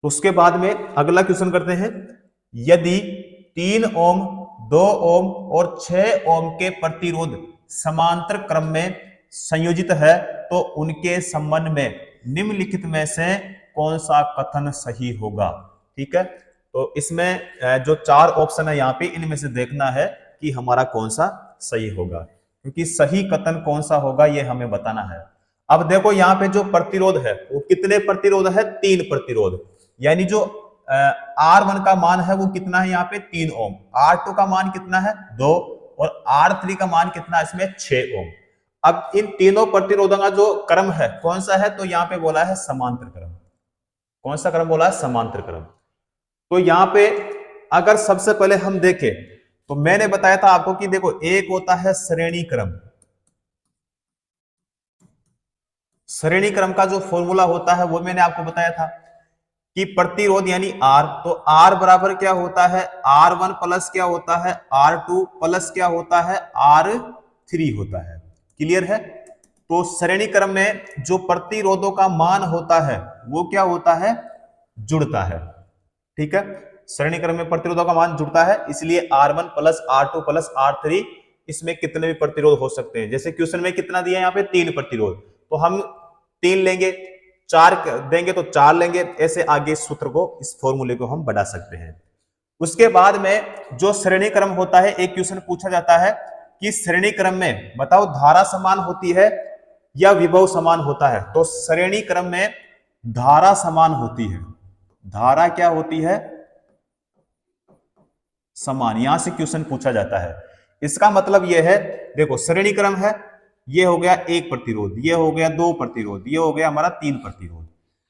तो उसके बाद में अगला क्वेश्चन करते हैं, यदि 3 ओम, 2 ओम और 6 ओम के प्रतिरोध समांतर क्रम में संयोजित है तो उनके संबंध में निम्नलिखित में से कौन सा कथन सही होगा। ठीक है, तो इसमें जो 4 ऑप्शन है यहाँ पे, इनमें से देखना है कि हमारा कौन सा सही होगा, क्योंकि सही कथन कौन सा होगा ये हमें बताना है। अब देखो यहाँ पे जो प्रतिरोध है वो कितने प्रतिरोध है, 3 प्रतिरोध, यानी जो R1 का मान है वो कितना है यहाँ पे 3 ओम, R2 का मान कितना है 2 और R3 का मान कितना है इसमें 6 ओम। अब इन तीनों प्रतिरोधों का जो क्रम है कौन सा है, तो यहाँ पे बोला है समांतर क्रम। कौन सा क्रम बोला है, समांतर क्रम। तो यहाँ पे अगर सबसे पहले हम देखें तो मैंने बताया था आपको कि देखो एक होता है श्रेणी क्रम। श्रेणी क्रम का जो फॉर्मूला होता है वो मैंने आपको बताया था कि प्रतिरोध यानी R, तो R बराबर क्या होता है, R1 प्लस क्या होता है R2 प्लस क्या होता है R3 होता है। क्लियर है। तो श्रेणी क्रम में जो प्रतिरोधों का मान होता है वो क्या होता है, जुड़ता है। ठीक है, श्रेणी क्रम में प्रतिरोधों का मान जुड़ता है, इसलिए R1 plus R2 plus R3, इसमें कितने भी प्रतिरोध हो सकते हैं। जैसे क्वेश्चन में कितना दिया है यहाँ पे 3 प्रतिरोध, तो हम 3 लेंगे, 4 देंगे तो 4 लेंगे, ऐसे आगे सूत्र को, इस फॉर्मूले को हम बढ़ा सकते हैं। उसके बाद में जो श्रेणी क्रम होता है, एक क्वेश्चन पूछा जाता है कि श्रेणी क्रम में बताओ धारा समान होती है या विभव समान होता है। तो श्रेणी क्रम में धारा समान होती है। धारा क्या होती है, समान, यहां से क्वेश्चन पूछा जाता है। इसका मतलब यह है, देखो श्रेणी क्रम है, ये हो गया 1 प्रतिरोध, ये हो गया 2 प्रतिरोध, ये हो गया हमारा 3 प्रतिरोध,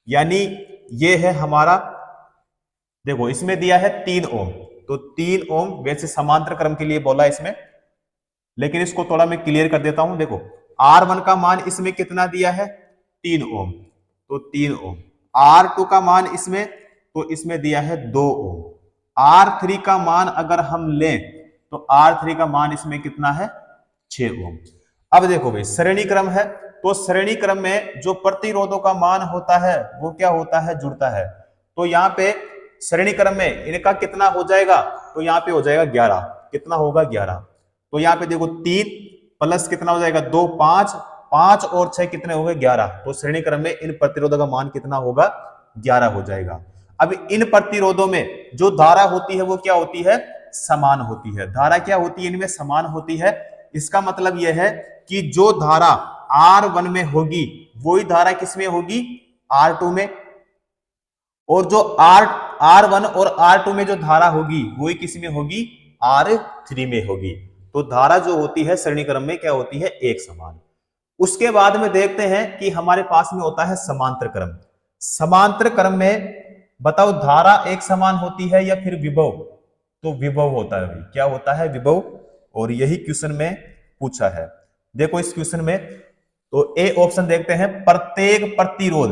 यानी ये है हमारा, देखो इसमें दिया है 3 ओम, तो 3 ओम वैसे समांतर क्रम के लिए बोला इसमें, लेकिन इसको थोड़ा मैं क्लियर कर देता हूं। देखो R1 का मान इसमें कितना दिया है 3 ओम, तो 3 ओम। R2 का मान इसमें, तो इसमें दिया है 2 ओम। R3 का मान अगर हम लें तो R3 का मान इसमें कितना है 6 ओम। अब देखो भाई श्रेणी क्रम है, तो श्रेणी क्रम में जो प्रतिरोधों का मान होता है वो क्या होता है, जुड़ता है। तो यहाँ पे श्रेणी क्रम में इनका कितना हो जाएगा, तो यहाँ पे हो जाएगा 11। कितना होगा 11। तो यहाँ पे देखो 3 प्लस कितना हो जाएगा 2, 5, 5 और 6 कितने हो गए 11। तो श्रेणी क्रम में इन प्रतिरोधों का मान कितना होगा 11 हो जाएगा। अब इन प्रतिरोधों में जो धारा होती है वो क्या होती है, समान होती है। धारा क्या होती है, इनमें समान होती है। इसका मतलब यह है कि जो धारा R1 में होगी वही धारा किसमें होगी, R2 में, और जो R1 और R2 में जो धारा होगी वही किसमें होगी, R3 में होगी। तो धारा जो होती है श्रेणी क्रम में क्या होती है, एक समान। उसके बाद में देखते हैं कि हमारे पास में होता है समांतर क्रम। समांतर क्रम में बताओ धारा एक समान होती है या फिर विभव, तो विभव होता है। क्या होता है, विभव। और यही क्वेश्चन में पूछा है। देखो इस क्वेश्चन में तो ए ऑप्शन देखते हैं, प्रत्येक प्रतिरोध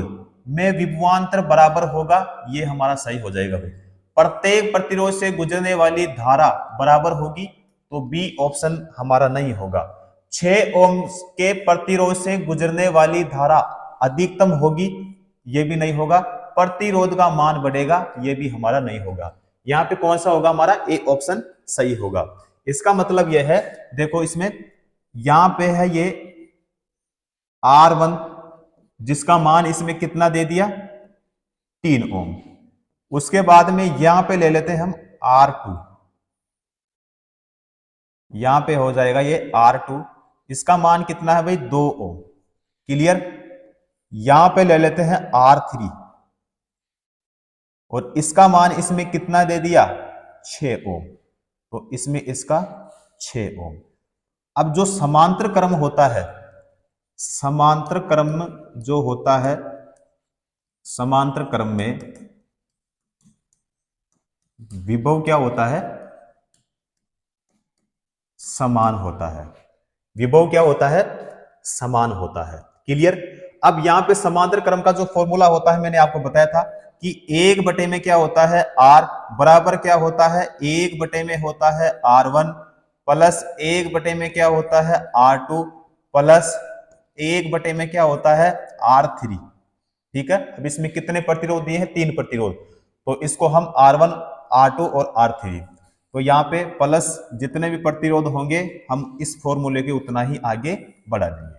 में विभवांतर बराबर होगा, ये हमारा सही हो जाएगा भाई। प्रत्येक प्रतिरोध से गुजरने वाली धारा बराबर होगी, तो बी ऑप्शन हमारा नहीं होगा। 6 ओम के प्रतिरोध से गुजरने वाली धारा अधिकतम होगी, ये भी नहीं होगा। प्रतिरोध का मान बढ़ेगा, ये भी हमारा नहीं होगा। यहाँ पे कौन सा होगा हमारा, ए ऑप्शन सही होगा। इसका मतलब यह है, देखो इसमें यहां पे है ये R1 जिसका मान इसमें कितना दे दिया 3 ओम। उसके बाद में यहां पे ले लेते हैं हम R2, यहां पे हो जाएगा ये R2, इसका मान कितना है भाई 2 ओम। क्लियर। यहां पे ले लेते हैं R3 और इसका मान इसमें कितना दे दिया 6 ओम, तो इसमें इसका 6 ओम। अब जो समांतर क्रम होता है, समांतर क्रम जो होता है, समांतर क्रम में विभव क्या होता है, समान होता है। विभव क्या होता है, समान होता है। क्लियर। अब यहां पे समांतर क्रम का जो फॉर्मूला होता है मैंने आपको बताया था कि 1 में क्या होता है R बराबर क्या होता है 1 में होता है R1 प्लस 1 में क्या होता है R2 प्लस 1 में क्या होता है R3। ठीक है। अब इसमें कितने प्रतिरोध दिए हैं, 3 प्रतिरोध, तो इसको हम R1, R2 और R3, तो यहाँ पे प्लस जितने भी प्रतिरोध होंगे हम इस फॉर्मूले के उतना ही आगे बढ़ा देंगे।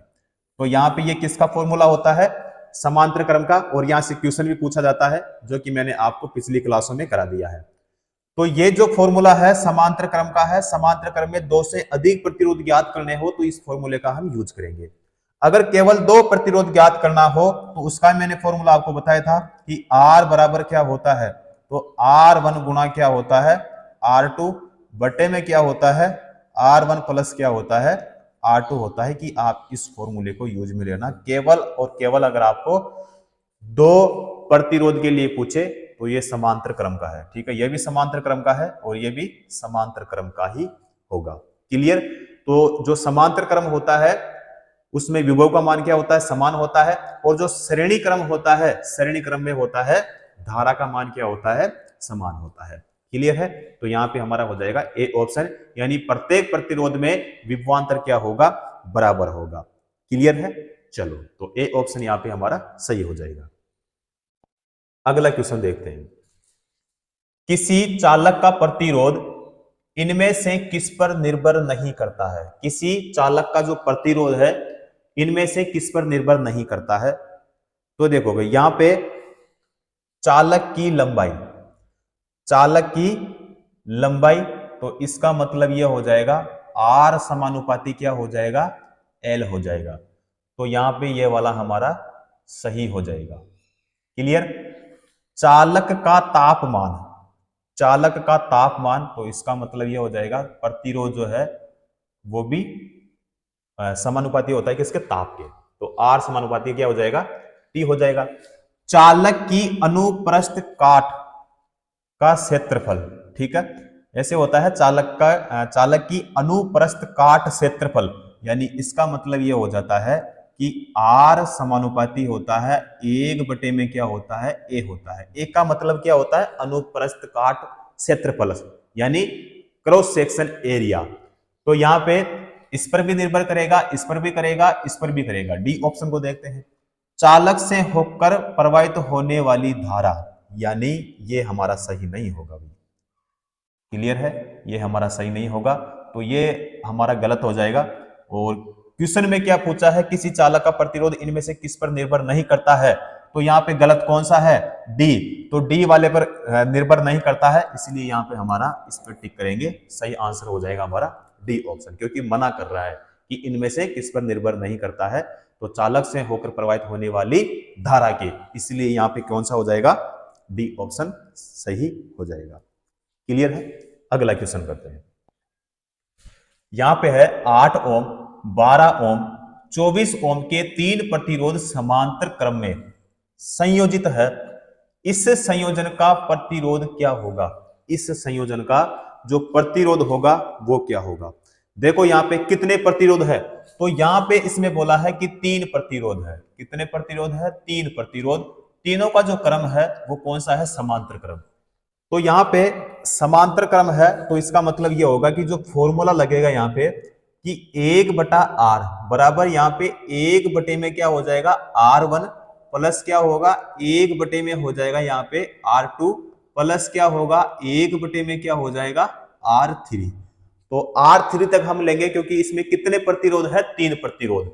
तो यहाँ पे ये किसका फॉर्मूला होता है, समांतर क्रम का, और यहाँ से क्वेश्चन भी पूछा जाता है जो कि मैंने आपको पिछली क्लासों में करा दिया है। तो ये जो फॉर्मूला है समांतर क्रम का है, समांतर क्रम में 2 से अधिक प्रतिरोध ज्ञात करने हो तो इस फॉर्मूले का हम यूज करेंगे। अगर केवल 2 प्रतिरोध ज्ञात करना हो तो उसका मैंने फॉर्मूला आपको बताया था कि R बराबर क्या होता है, तो R1 गुणा क्या होता है R2 बटे में क्या होता है R1 प्लस क्या होता है R2 होता है, कि आप इस फॉर्मूले को यूज में लेना केवल और केवल अगर आपको 2 प्रतिरोध के लिए पूछे तो ये समांतर क्रम का है। ठीक है, ये भी समांतर क्रम का है और ये भी समांतर क्रम का ही होगा। क्लियर। तो जो समांतर क्रम होता है उसमें विभव का मान क्या होता है, समान होता है, और जो श्रेणी क्रम होता है, श्रेणी क्रम में होता है धारा का मान क्या होता है, समान होता है। क्लियर है। तो यहाँ पे हमारा हो जाएगा ए ऑप्शन, यानी प्रत्येक प्रतिरोध में विभवांतर क्या होगा, बराबर होगा। क्लियर है। चलो, तो ए ऑप्शन यहाँ पे हमारा सही हो जाएगा। अगला क्वेश्चन देखते हैं। किसी चालक का प्रतिरोध इनमें से किस पर निर्भर नहीं करता है, किसी चालक का जो प्रतिरोध है इनमें से किस पर निर्भर नहीं करता है। तो देखो भाई यहां पे चालक की लंबाई, चालक की लंबाई, तो इसका मतलब यह हो जाएगा R समानुपाती क्या हो जाएगा, L हो जाएगा। तो यहां पे ये वाला हमारा सही हो जाएगा। क्लियर। चालक का तापमान, चालक का तापमान, तो इसका मतलब यह हो जाएगा प्रतिरोध जो है वो भी समानुपाती होता है किसके, ताप के, तो R समानुपाती क्या हो जाएगा, T हो जाएगा। चालक की अनुप्रस्थ काट का क्षेत्रफल, ठीक है, ऐसे होता है चालक की अनुप्रस्थ काट क्षेत्रफल, यानी इसका मतलब यह हो जाता है कि R समानुपाती होता है 1 में क्या होता है, A होता है। A का मतलब क्या होता है, अनुप्रस्थ काट क्षेत्रफल, यानी क्रॉस सेक्शन एरिया। तो यहां पे इस पर भी निर्भर करेगा, इस पर भी करेगा, इस पर भी करेगा। डी ऑप्शन को देखते हैं। चालक से होकर प्रवाहित होने वाली धारा, यानी ये हमारा सही नहीं होगा। क्लियर है, ये हमारा सही नहीं होगा, तो ये हमारा गलत हो जाएगा। और क्वेश्चन में क्या पूछा है, किसी चालक का प्रतिरोध इनमें से किस पर निर्भर नहीं करता है, तो यहाँ पे गलत कौन सा है, डी। तो डी वाले पर निर्भर नहीं करता है, इसलिए यहाँ पे हमारा इस पर टिक करेंगे, सही आंसर हो जाएगा हमारा डी ऑप्शन, क्योंकि मना कर रहा है कि इनमें से किस पर निर्भर नहीं करता है, तो चालक से होकर प्रवाहित होने वाली धारा के, इसलिए यहाँ पे कौन सा हो जाएगा, डी ऑप्शन सही हो जाएगा। क्लियर है। अगला क्वेश्चन करते हैं। यहां पे है 8 ओम, 12 ओम, 24 ओम के 3 प्रतिरोध समांतर क्रम में संयोजित है। इस संयोजन का प्रतिरोध क्या होगा, इस संयोजन का जो प्रतिरोध होगा वो क्या होगा। देखो यहां पे कितने प्रतिरोध है, तो यहां पे इसमें बोला है कि 3 प्रतिरोध है। कितने प्रतिरोध है, 3 प्रतिरोध। तीनों का जो क्रम है वो कौन सा है, समांतर क्रम। तो यहां पे समांतर क्रम है, तो इसका मतलब ये होगा कि जो फॉर्मूला लगेगा यहाँ पे कि 1/r बराबर यहाँ पे 1 में क्या हो जाएगा R1 प्लस क्या होगा 1 में हो जाएगा यहाँ पे R2 प्लस क्या होगा 1 में क्या हो जाएगा R3। तो R3 तक हम लेंगे क्योंकि इसमें कितने प्रतिरोध है, 3 प्रतिरोध।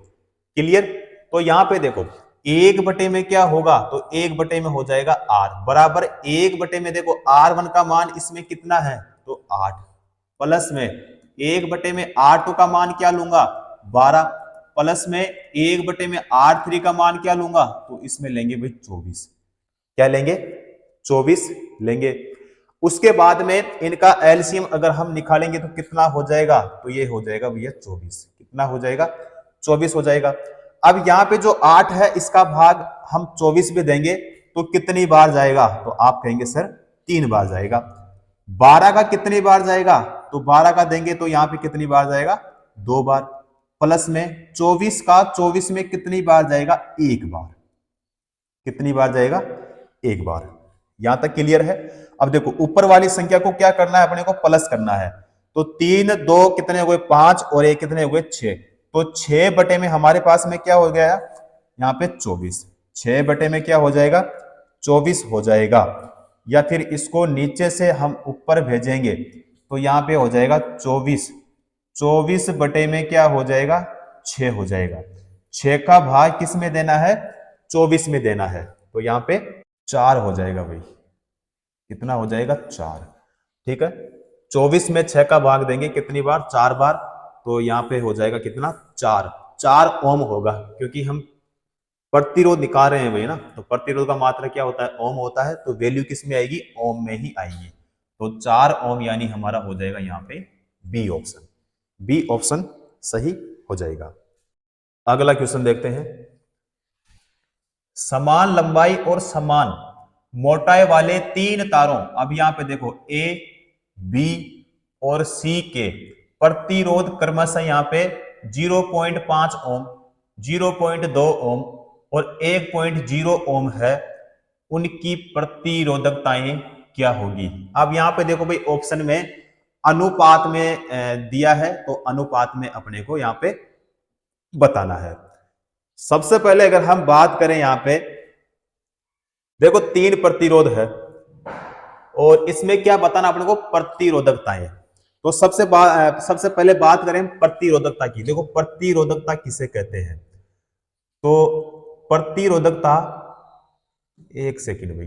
क्लियर। तो यहाँ पे देखो 1 में क्या होगा, तो 1 में हो जाएगा R बराबर 1 में देखो R1 का मान इसमें कितना है, तो 8 प्लस में 1 में R2 का मान क्या लूंगा 12 प्लस में 1 में R3 का मान क्या लूंगा, तो इसमें लेंगे भाई 24। क्या लेंगे, 24 लेंगे। उसके बाद में इनका एलसीएम अगर हम निकालेंगे तो कितना हो जाएगा, तो ये हो जाएगा भैया 24। कितना हो जाएगा, 24 हो जाएगा। अब यहाँ पे जो 8 है इसका भाग हम 24 पे देंगे तो कितनी बार जाएगा, तो आप कहेंगे सर 3 बार जाएगा। 12 का कितनी बार जाएगा, तो 12 का देंगे तो यहाँ पे कितनी बार जाएगा, 2 बार। प्लस में 24 का 24 में कितनी बार जाएगा, 1 बार। कितनी बार जाएगा, 1 बार। यहां तक क्लियर है। अब देखो ऊपर वाली संख्या को क्या करना है, अपने को प्लस करना है। तो 3 2 कितने हो गए 5 और 1 कितने हो गए 6। तो 6 में हमारे पास में क्या हो गया यहाँ पे 24। 6 बटे में क्या हो जाएगा 24 हो जाएगा, या फिर इसको नीचे से हम ऊपर भेजेंगे तो यहाँ पे हो जाएगा 24, 24 बटे में क्या हो जाएगा 6 हो जाएगा। 6 का भाग किस में देना है 24 में देना है, तो यहाँ पे 4 हो जाएगा भाई, कितना हो जाएगा 4। ठीक है, 24 में 6 का भाग देंगे कितनी बार 4 बार, तो यहाँ पे हो जाएगा कितना 4 ओम होगा, क्योंकि हम प्रतिरोध निकाल रहे हैं भाई ना, तो प्रतिरोध का मात्रा क्या होता है ओम होता है, तो वैल्यू किस में आएगी ओम में ही आएगी, तो 4 ओम यानी हमारा हो जाएगा यहाँ पे बी ऑप्शन, बी ऑप्शन सही हो जाएगा। अगला क्वेश्चन देखते हैं, समान लंबाई और समान मोटाई वाले 3 तारों, अब यहां पे देखो ए बी और सी के प्रतिरोध क्रमशः यहां पे 0.5 ओम, 0.2 ओम और 1.0 ओम है, उनकी प्रतिरोधकताएं क्या होगी। अब यहां पे देखो भाई ऑप्शन में अनुपात में दिया है, तो अनुपात में अपने को यहां पे बताना है। सबसे पहले अगर हम बात करें यहां पे देखो 3 प्रतिरोध है और इसमें क्या बताना अपने को प्रतिरोधकताएं, तो सबसे पहले बात करें प्रतिरोधकता की। देखो प्रतिरोधकता किसे कहते हैं, तो प्रतिरोधकता, एक सेकंड भाई,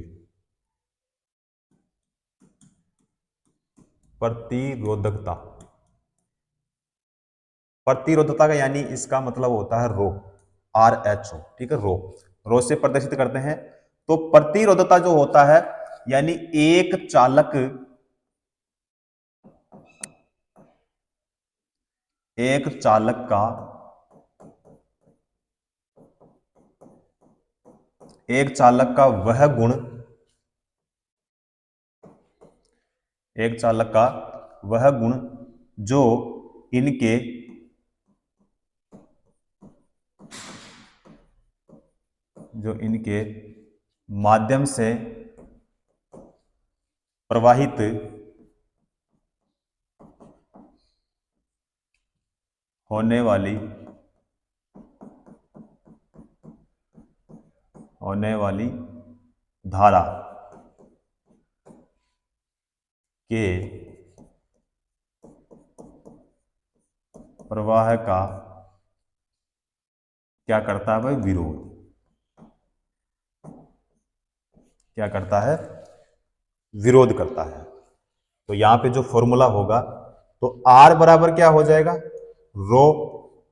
प्रतिरोधकता, प्रतिरोधकता का यानी इसका मतलब होता है रो, RH, ठीक है, रो से प्रदर्शित करते हैं। तो प्रतिरोधकता जो होता है यानी एक चालक का वह गुण, जो इनके माध्यम से प्रवाहित होने वाली धारा के प्रवाह का क्या करता है भाई विरोध, क्या करता है विरोध करता है। तो यहां पे जो फॉर्मूला होगा तो R बराबर क्या हो जाएगा रो,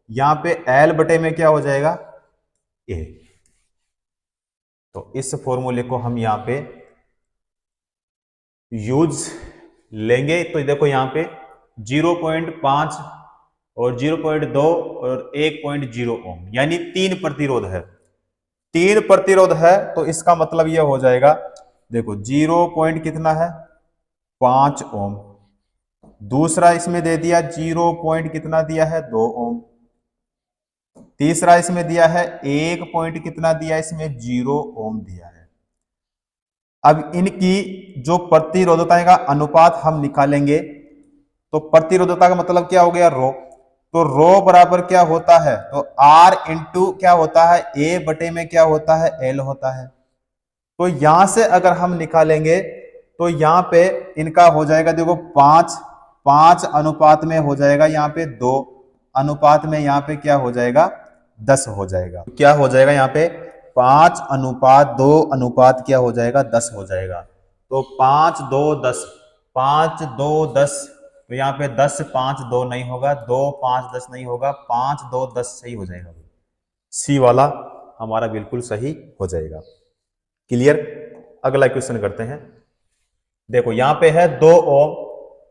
यहां पे L बटे में क्या हो जाएगा A, तो इस फॉर्मूले को हम यहां पे यूज लेंगे। तो देखो यहां पे 0.5 और 0.2 और 1.0 ओम यानी 3 प्रतिरोध है, 3 प्रतिरोध है, तो इसका मतलब यह हो जाएगा देखो 0 पॉइंट कितना है 5 ओम, दूसरा इसमें दे दिया 0 पॉइंट कितना दिया है 2 ओम, तीसरा इसमें दिया है 1 पॉइंट कितना दिया इसमें 0 ओम दिया है। अब इनकी जो प्रतिरोधकता का अनुपात हम निकालेंगे, तो प्रतिरोधकता का मतलब क्या हो गया रो, तो रो बराबर क्या होता है तो R इंटू क्या होता है A बटे में क्या होता है L होता है। तो यहां से अगर हम निकालेंगे तो यहां पे इनका हो जाएगा देखो 5 अनुपात में हो जाएगा, यहाँ पे 2 अनुपात में यहाँ पे क्या हो जाएगा 10 हो जाएगा, क्या हो जाएगा यहाँ पे 5 अनुपात 2 अनुपात क्या हो जाएगा 10 हो जाएगा। तो 5 2 10, 5 2 10, तो यहाँ पे 10 5 2 नहीं होगा, 2 5 10 नहीं होगा, 5 2 10 सही हो जाएगा, सी वाला हमारा बिल्कुल सही हो जाएगा। क्लियर। अगला क्वेश्चन करते हैं। देखो यहां पे है 2 ओम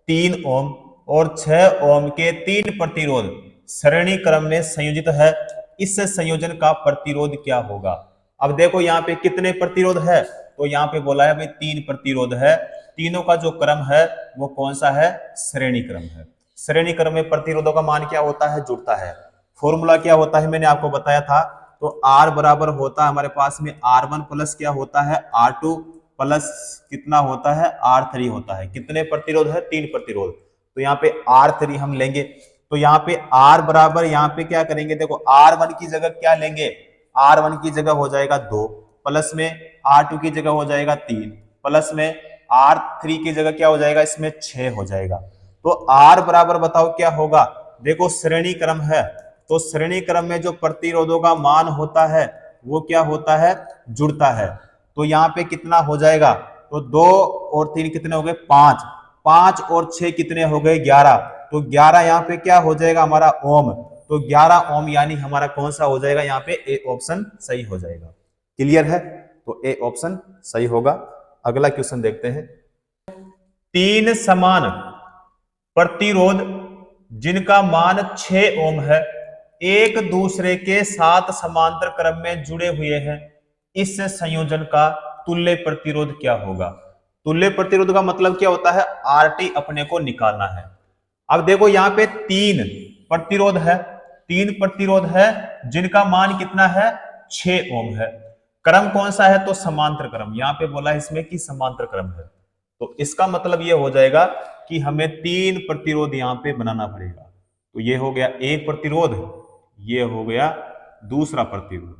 3 ओम और 6 ओम के 3 प्रतिरोध श्रेणी क्रम में संयोजित है, इस संयोजन का प्रतिरोध क्या होगा। अब देखो यहाँ पे कितने प्रतिरोध है, तो यहाँ पे बोला है भाई 3 प्रतिरोध है, तीनों का जो क्रम है वो कौन सा है श्रेणी क्रम है। श्रेणी क्रम में प्रतिरोधों का मान क्या होता है जुड़ता है, फॉर्मूला क्या होता है मैंने आपको बताया था, तो R बराबर होता है हमारे पास में R1 प्लस क्या होता है R2 प्लस कितना होता है R3 होता है। कितने प्रतिरोध है 3 प्रतिरोध, तो यहाँ पे R3 हम लेंगे, तो यहाँ पे R बराबर यहाँ पे क्या करेंगे देखो R1 की जगह क्या लेंगे R1 की जगह हो जाएगा 2, प्लस में R2 की जगह हो जाएगा 3, प्लस में R3 की जगह क्या हो जाएगा, इसमें 6 हो जाएगा। तो R बराबर बताओ क्या होगा, देखो श्रेणी क्रम है, तो श्रेणी क्रम में जो प्रतिरोधों का मान होता है वो क्या होता है, जुड़ता है। तो यहाँ पे कितना हो जाएगा, तो 2 और 3 कितने हो गए, 5, 5 और 6 कितने हो गए, 11। तो 11 यहाँ पे क्या हो जाएगा हमारा ओम, तो 11 ओम यानी हमारा कौन सा हो जाएगा, यहाँ पे ए ऑप्शन सही हो जाएगा। क्लियर है, तो ए ऑप्शन सही होगा। अगला क्वेश्चन देखते हैं। 3 समान प्रतिरोध जिनका मान 6 ओम है एक दूसरे के साथ समांतर क्रम में जुड़े हुए हैं, इस संयोजन का तुल्य प्रतिरोध क्या होगा। तुल्य प्रतिरोध का मतलब क्या होता है, आरटी अपने को निकालना है। अब देखो यहाँ पे 3 प्रतिरोध है, 3 प्रतिरोध है जिनका मान कितना है, 6 ओम है। क्रम कौन सा है, तो समांतर क्रम, यहाँ पे बोला है इसमें कि समांतर क्रम है। तो इसका मतलब ये हो जाएगा कि हमें 3 प्रतिरोध यहाँ पे बनाना पड़ेगा। तो ये हो गया एक प्रतिरोध, ये हो गया दूसरा प्रतिरोध,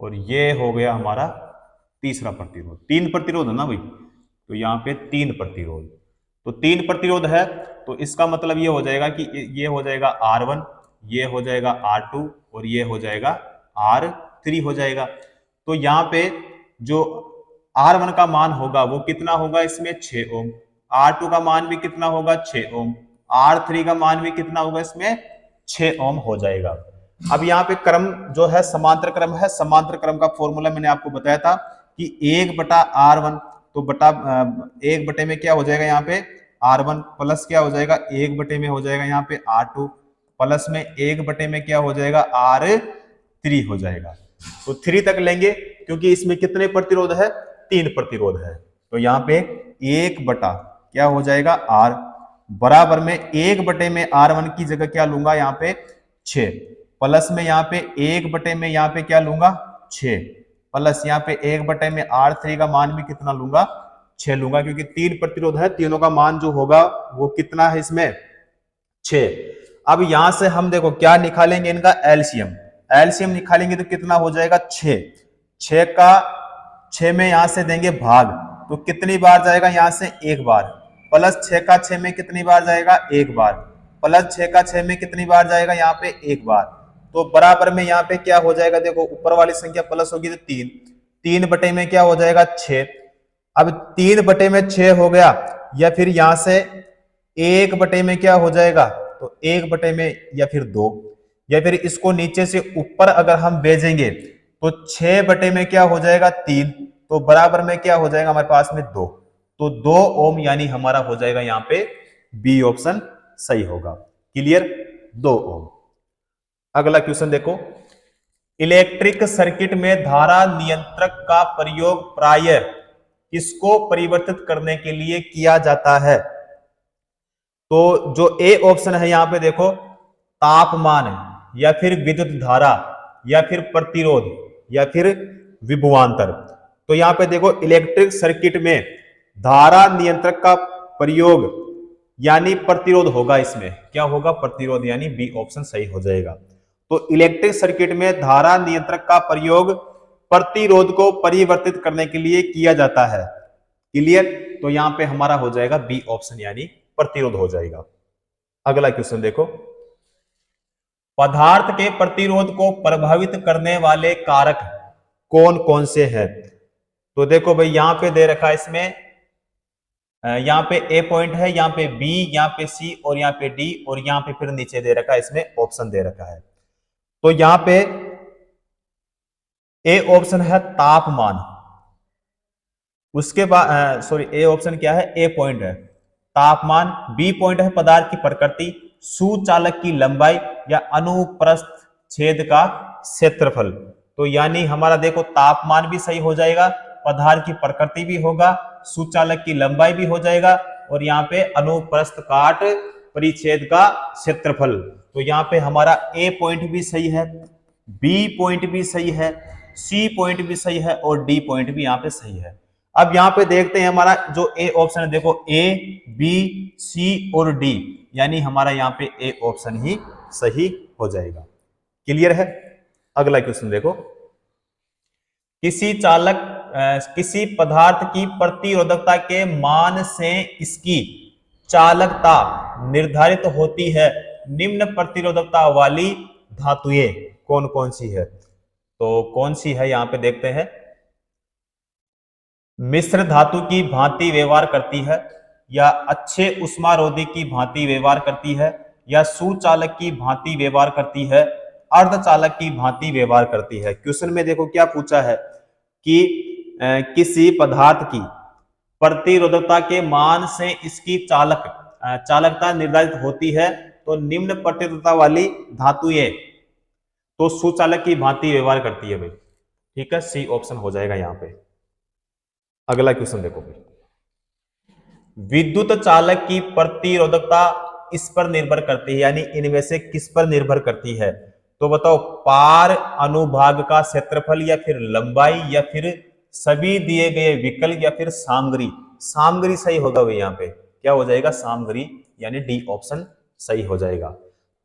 और ये हो गया हमारा तीसरा प्रतिरोध। 3 प्रतिरोध है ना भाई, तो यहाँ पे 3 प्रतिरोध, तो 3 प्रतिरोध है, तो इसका मतलब ये हो जाएगा कि ये हो जाएगा R1, ये हो जाएगा R2 और ये हो जाएगा R3 हो जाएगा। तो यहाँ पे जो R1 का मान होगा वो कितना होगा, इसमें 6 ओम, R2 का मान भी कितना होगा, 6 ओम, R3 का मान भी कितना होगा, इसमें 6 ओम हो जाएगा। अब यहाँ पे क्रम जो है समांतर क्रम है, समांतर क्रम का फॉर्मूला मैंने आपको बताया था कि 1/R1, तो बटा 1 बटे में क्या हो जाएगा, यहाँ पे R1 प्लस क्या हो जाएगा, 1 बटे में हो जाएगा यहाँ पे R2, प्लस में 1 बटे में क्या हो जाएगा, R3 हो जाएगा। तो 3 तक लेंगे क्योंकि इसमें कितने प्रतिरोध है, 3 प्रतिरोध है। तो यहाँ पे 1 बटा क्या हो जाएगा, R बराबर में 1 बटे में R1 की जगह क्या लूंगा, यहाँ पे 6, प्लस में यहाँ पे 1 बटे में यहाँ पे क्या लूंगा, 6, प्लस यहाँ पे 1 बटे में R3 का मान भी कितना लूंगा, 6 लूंगा, क्योंकि 3 प्रतिरोध है, तीनों का मान जो होगा वो कितना है, इसमें 6। अब यहां से हम देखो क्या निकालेंगे, इनका एलसीएम, एलसीएम निकालेंगे तो कितना हो जाएगा, 6, 6 का 6 में यहां से देंगे भाग, तो कितनी बार जाएगा, यहां से 1 बार, प्लस 6 का 6 में कितनी बार जाएगा, 1 बार, प्लस 6 का 6 में कितनी बार जाएगा, यहाँ पे 1 बार। तो बराबर में यहाँ पे क्या हो जाएगा, देखो ऊपर वाली संख्या प्लस होगी तो 3, 3 बटे में क्या हो जाएगा, 6। अब 3 बटे में 6 हो गया, या फिर यहां से 1 बटे में क्या हो जाएगा, तो 1 बटे में या फिर 2, या फिर इसको नीचे से ऊपर अगर हम भेजेंगे तो 6 बटे में क्या हो जाएगा, 3, तो बराबर में क्या हो जाएगा हमारे पास में 2, तो 2 ओम यानी हमारा हो जाएगा यहाँ पे बी ऑप्शन सही होगा। क्लियर, 2 ओम। अगला क्वेश्चन देखो, इलेक्ट्रिक सर्किट में धारा नियंत्रक का प्रयोग प्रायः किसको परिवर्तित करने के लिए किया जाता है। तो जो ए ऑप्शन है यहाँ पे देखो, तापमान या फिर विद्युत धारा या फिर प्रतिरोध या फिर विभवांतर। तो यहाँ पे देखो इलेक्ट्रिक सर्किट में धारा नियंत्रक का प्रयोग यानी प्रतिरोध होगा, इसमें क्या होगा, प्रतिरोध, यानी बी ऑप्शन सही हो जाएगा। तो इलेक्ट्रिक सर्किट में धारा नियंत्रक का प्रयोग प्रतिरोध को परिवर्तित करने के लिए किया जाता है। क्लियर, तो यहां पे हमारा हो जाएगा बी ऑप्शन यानी प्रतिरोध हो जाएगा। अगला क्वेश्चन देखो, पदार्थ के प्रतिरोध को प्रभावित करने वाले कारक कौन कौन से हैं। तो देखो भाई यहां पे दे रखा है, इसमें यहाँ पे ए पॉइंट है, यहाँ पे बी, यहाँ पे सी और यहाँ पे डी, और यहाँ पे फिर नीचे दे रखा है, इसमें ऑप्शन दे रखा है। तो यहाँ पे ए ऑप्शन है तापमान, उसके बाद सॉरी ए ऑप्शन क्या है, ए पॉइंट है तापमान, बी पॉइंट है पदार्थ की प्रकृति, सुचालक की लंबाई या अनुप्रस्थ छेद का क्षेत्रफल। तो यानी हमारा देखो तापमान भी सही हो जाएगा, पदार्थ की प्रकृति भी होगा, सुचालक की लंबाई भी हो जाएगा, और यहाँ पे अनुप्रस्थ काट परिच्छेद का क्षेत्रफल। तो यहाँ पे हमारा ए पॉइंट भी सही है, बी पॉइंट भी सही है, सी पॉइंट भी सही है और डी पॉइंट भी यहाँ पे सही है। अब यहाँ पे देखते हैं हमारा जो ए ऑप्शन है, देखो ए, बी, सी और डी, यानी हमारा यहाँ पे ए ऑप्शन ही सही हो जाएगा। क्लियर है। अगला क्वेश्चन देखो, किसी पदार्थ की प्रतिरोधकता के मान से इसकी चालकता निर्धारित होती है। निम्न प्रतिरोधकता वाली धातुएं कौन कौन सी है? तो कौन सी है यहां पे देखते हैं। मिश्र धातु की भांति व्यवहार करती है, या अच्छे उष्मारोधी की भांति व्यवहार करती है, या सुचालक की भांति व्यवहार करती है, अर्धचालक की भांति व्यवहार करती है। क्वेश्चन में देखो क्या पूछा है कि किसी पदार्थ की प्रतिरोधकता के मान से इसकी चालकता निर्धारित होती है, तो निम्न प्रतिरोधकता वाली धातुएं तो सुचालक की भांति व्यवहार करती है भाई। ठीक है, सी ऑप्शन हो जाएगा यहां पे। अगला क्वेश्चन देखो, विद्युत चालक की प्रतिरोधकता इस पर निर्भर करती है, यानी इनमें से किस पर निर्भर करती है? तो बताओ, पार अनुभाग का क्षेत्रफल, या फिर लंबाई, या फिर सभी दिए गए विकल्प, या फिर सामग्री? सामग्री सही होगा भाई, यहाँ पे क्या हो जाएगा? सामग्री, यानी डी ऑप्शन सही हो जाएगा।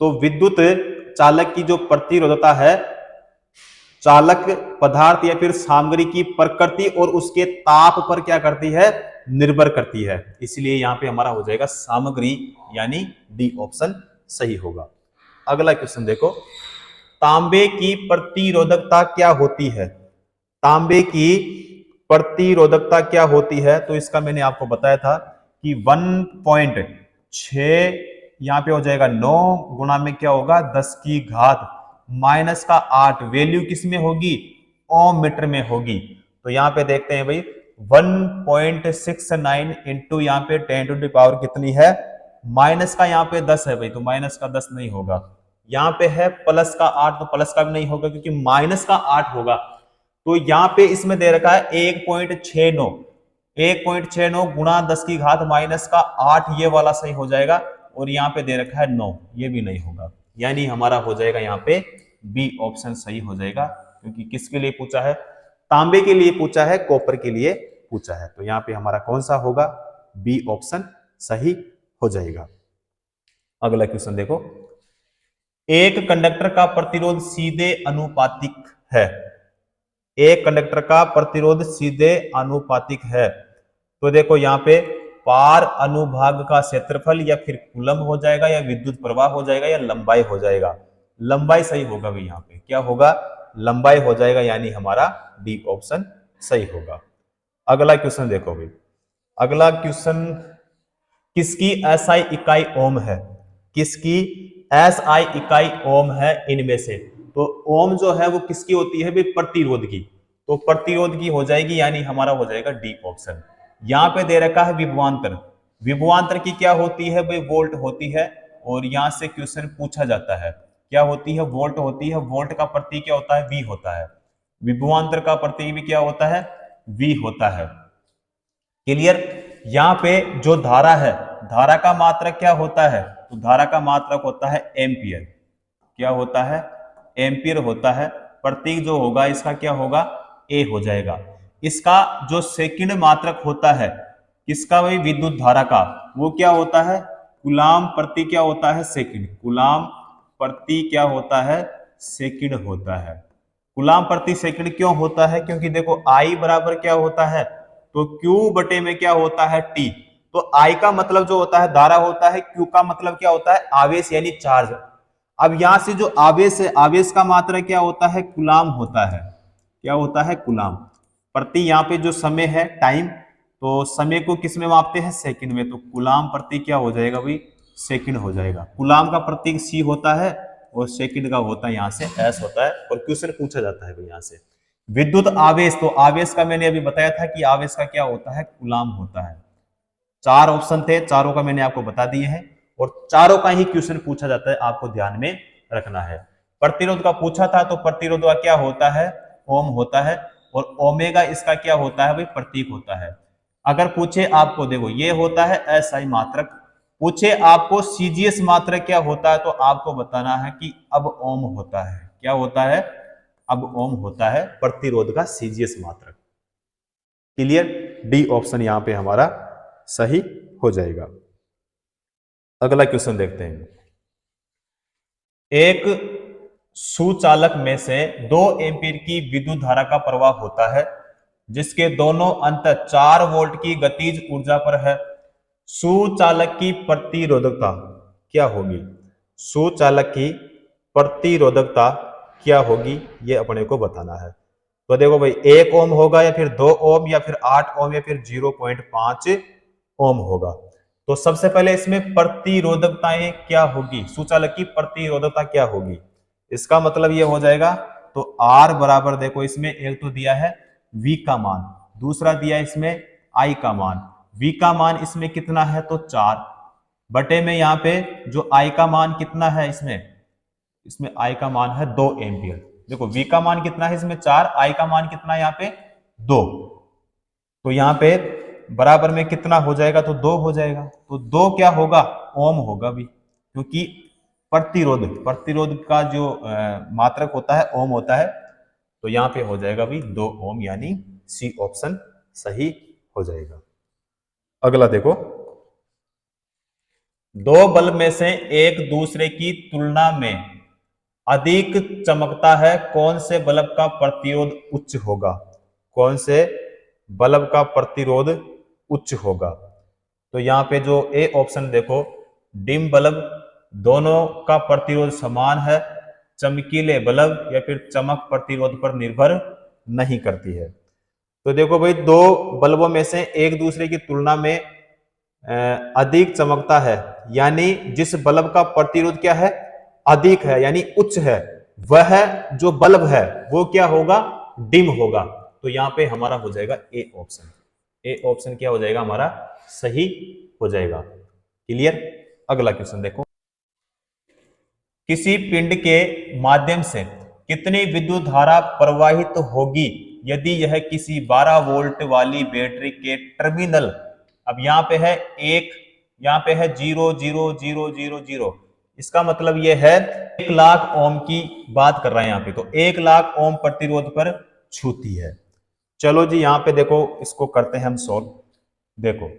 तो विद्युत चालक की जो प्रतिरोधकता है, चालक पदार्थ या फिर सामग्री की प्रकृति और उसके ताप पर क्या करती है? निर्भर करती है। इसलिए यहां पे हमारा हो जाएगा सामग्री, यानी डी ऑप्शन सही होगा। अगला क्वेश्चन देखो, तांबे की प्रतिरोधकता क्या होती है? तांबे की प्रतिरोधकता क्या होती है? तो इसका मैंने आपको बताया था कि 1.6 यहां पे हो जाएगा 9 गुणा में क्या होगा? 10 की घात माइनस का 8 वैल्यू किस में होगी? ओम मीटर में होगी। तो यहां पे देखते हैं भाई 1.69 इंटू यहाँ पे 10 टू द पावर कितनी है? माइनस का यहाँ पे 10 है भाई, तो माइनस का 10 नहीं होगा। यहाँ पे है प्लस का 8, तो प्लस का भी नहीं होगा क्योंकि माइनस का 8 होगा। तो यहाँ पे इसमें दे रखा है 1.69 गुणा 10 की घात माइनस का 8, ये वाला सही हो जाएगा। और यहाँ पे दे रखा है 9, ये भी नहीं होगा। यानी हमारा हो जाएगा यहाँ पे बी ऑप्शन सही हो जाएगा, क्योंकि किसके लिए पूछा है? तांबे के लिए पूछा है, कॉपर के लिए पूछा है। तो यहाँ पे हमारा कौन सा होगा? बी ऑप्शन सही हो जाएगा। अगला क्वेश्चन देखो, एक कंडक्टर का प्रतिरोध सीधे अनुपातिक है। एक कंडक्टर का प्रतिरोध सीधे अनुपातिक है। तो देखो यहाँ पे पार अनुभाग का क्षेत्रफल, या फिर कूलम हो जाएगा, या विद्युत प्रवाह हो जाएगा, या लंबाई हो जाएगा। लंबाई सही होगा भाई, यहाँ पे क्या होगा? लंबाई हो जाएगा, यानी हमारा डी ऑप्शन सही होगा। अगला क्वेश्चन देखो भाई, अगला क्वेश्चन, किसकी एसआई इकाई ओम है? किसकी एसआई इकाई ओम है इनमें से? तो ओम जो है वो किसकी होती है भाई? प्रतिरोध की। तो प्रतिरोध की हो जाएगी, यानी हमारा हो जाएगा डी ऑप्शन। यहां पे दे रखा है विभवांतर। विभवांतर की क्या होती है भाई? वोल्ट होती है। और यहां से क्वेश्चन पूछा जाता है, क्या होती है? वोल्ट होती है। वोल्ट का प्रतीक क्या होता है? वी होता है। विभवांतर का प्रतीक भी क्या होता है? वी होता है। क्लियर? यहां पे जो धारा है, धारा का मात्रक क्या होता है? तो धारा का मात्रक होता है एम्पियर। क्या होता है? एम्पियर होता है। प्रतीक जो होगा इसका क्या होगा? ए हो जाएगा। इसका जो सेकंड मात्रक होता है किसका भाई? विद्युत धारा का, वो क्या होता है? कूलाम प्रति क्या होता है? सेकंड। कूलाम प्रति क्या होता है? सेकंड होता है। कूलाम प्रति सेकंड क्यों होता है? क्योंकि देखो आई बराबर क्या होता है? तो Q बटे में क्या होता है? T। तो I का मतलब जो होता है धारा होता है, Q का मतलब क्या होता है? आवेश, यानी चार्ज। अब यहां से जो आवेश है, आवेश का मात्रा क्या होता है? कूलाम होता है। क्या होता है? कूलाम प्रति। यहाँ पे जो समय है, टाइम, तो समय को किस में मापते हैं? सेकंड में। तो कूलाम प्रति क्या हो जाएगा भाई? सेकंड हो जाएगा। कूलाम का प्रतीक C होता है और सेकंड का होता है यहाँ से S होता है। और क्वेश्चन पूछा जाता है भाई यहाँ से विद्युत आवेश। तो आवेश का मैंने अभी बताया था कि आवेश का क्या होता है? कूलाम होता है। 4 ऑप्शन थे, चारों का मैंने आपको बता दिए हैं, और चारों का ही क्वेश्चन पूछा जाता है, आपको ध्यान में रखना है। प्रतिरोध का पूछा था, तो प्रतिरोध का क्या होता है? ओम होता है। और ओमेगा इसका क्या होता है भाई? प्रतीक होता है। अगर पूछे आपको, देखो ये होता है एसआई मात्रक, पूछे आपको सीजीएस मात्रक क्या होता है, तो आपको बताना है कि अब ओम होता है। क्या होता है? अब ओम होता है प्रतिरोध का सीजीएस मात्रक। क्लियर? डी ऑप्शन यहां पे हमारा सही हो जाएगा। अगला क्वेश्चन देखते हैं, एक सुचालक में से 2 एम्पीयर की विद्युत धारा का प्रवाह होता है जिसके दोनों अंत 4 वोल्ट की गतिज ऊर्जा पर है। सुचालक की प्रतिरोधकता क्या होगी? सुचालक की प्रतिरोधकता क्या होगी ये अपने को बताना है। तो देखो भाई 1 ओम होगा या फिर 2 ओम या फिर 8 ओम या फिर 0.5 ओम होगा। तो सबसे पहले इसमें प्रतिरोधकताएं क्या होगी, सुचालक की प्रतिरोधकता क्या होगी? इसका मतलब ये हो जाएगा, तो R बराबर देखो इसमें एक तो दिया है V का मान, दूसरा दिया है इसमें I का मान। V का मान इसमें कितना है तो 4 बटे में यहाँ पे जो I का मान कितना है इसमें I का मान है 2 एम्पियर। देखो V का मान कितना है इसमें 4, I का मान कितना है यहाँ पे 2। तो यहाँ पे बराबर में कितना हो जाएगा तो 2 हो जाएगा। तो 2 क्या होगा? ओम होगा भी, क्योंकि प्रतिरोध का जो मात्रक होता है ओम होता है। तो यहाँ पे हो जाएगा भी 2 ओम, यानी सी ऑप्शन सही हो जाएगा। अगला देखो, 2 बल्ब में से एक दूसरे की तुलना में अधिक चमकता है, कौन से बल्ब का प्रतिरोध उच्च होगा? कौन से बल्ब का प्रतिरोध उच्च होगा? तो यहाँ पे जो ए ऑप्शन देखो, डिम बल्ब, दोनों का प्रतिरोध समान है, चमकीले बल्ब या फिर चमक प्रतिरोध पर निर्भर नहीं करती है। तो देखो भाई 2 बल्बों में से एक दूसरे की तुलना में अधिक चमकता है, यानी जिस बल्ब का प्रतिरोध क्या है अधिक है यानी उच्च है, वह जो बल्ब है वो क्या होगा? डिम होगा। तो यहाँ पे हमारा हो जाएगा ए ऑप्शन। ए ऑप्शन क्या हो जाएगा हमारा? सही हो जाएगा। क्लियर? अगला क्वेश्चन देखो, किसी पिंड के माध्यम से कितनी विद्युत धारा प्रवाहित होगी यदि यह किसी 12 वोल्ट वाली बैटरी के टर्मिनल, अब यहाँ पे है 1, यहाँ पे है 0,0,0,0,0, इसका मतलब यह है 1 लाख ओम की बात कर रहे हैं यहाँ पे। तो 1 लाख ओम प्रतिरोध पर छूती है। चलो जी यहाँ पे देखो इसको करते हैं हम सॉल्व। देखो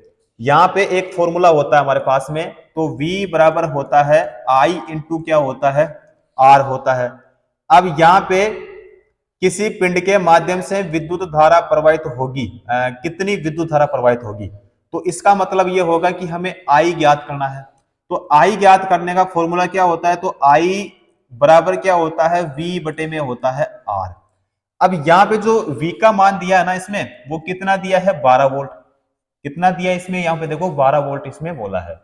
यहाँ पे एक फॉर्मूला होता है हमारे पास में, तो V बराबर होता है I इंटू क्या होता है R होता है। अब यहाँ पे किसी पिंड के माध्यम से विद्युत धारा प्रवाहित होगी, कितनी विद्युत धारा प्रवाहित होगी? तो इसका मतलब ये होगा कि हमें I ज्ञात करना है। तो I ज्ञात करने का फॉर्मूला क्या होता है? तो I बराबर क्या होता है? V बटे में होता है R। अब यहाँ पे जो V का मान दिया है ना इसमें, वो कितना दिया है? 12 वोल्ट। कितना दिया इसमें? यहाँ पे देखो 12 वोल्ट इसमें बोला है।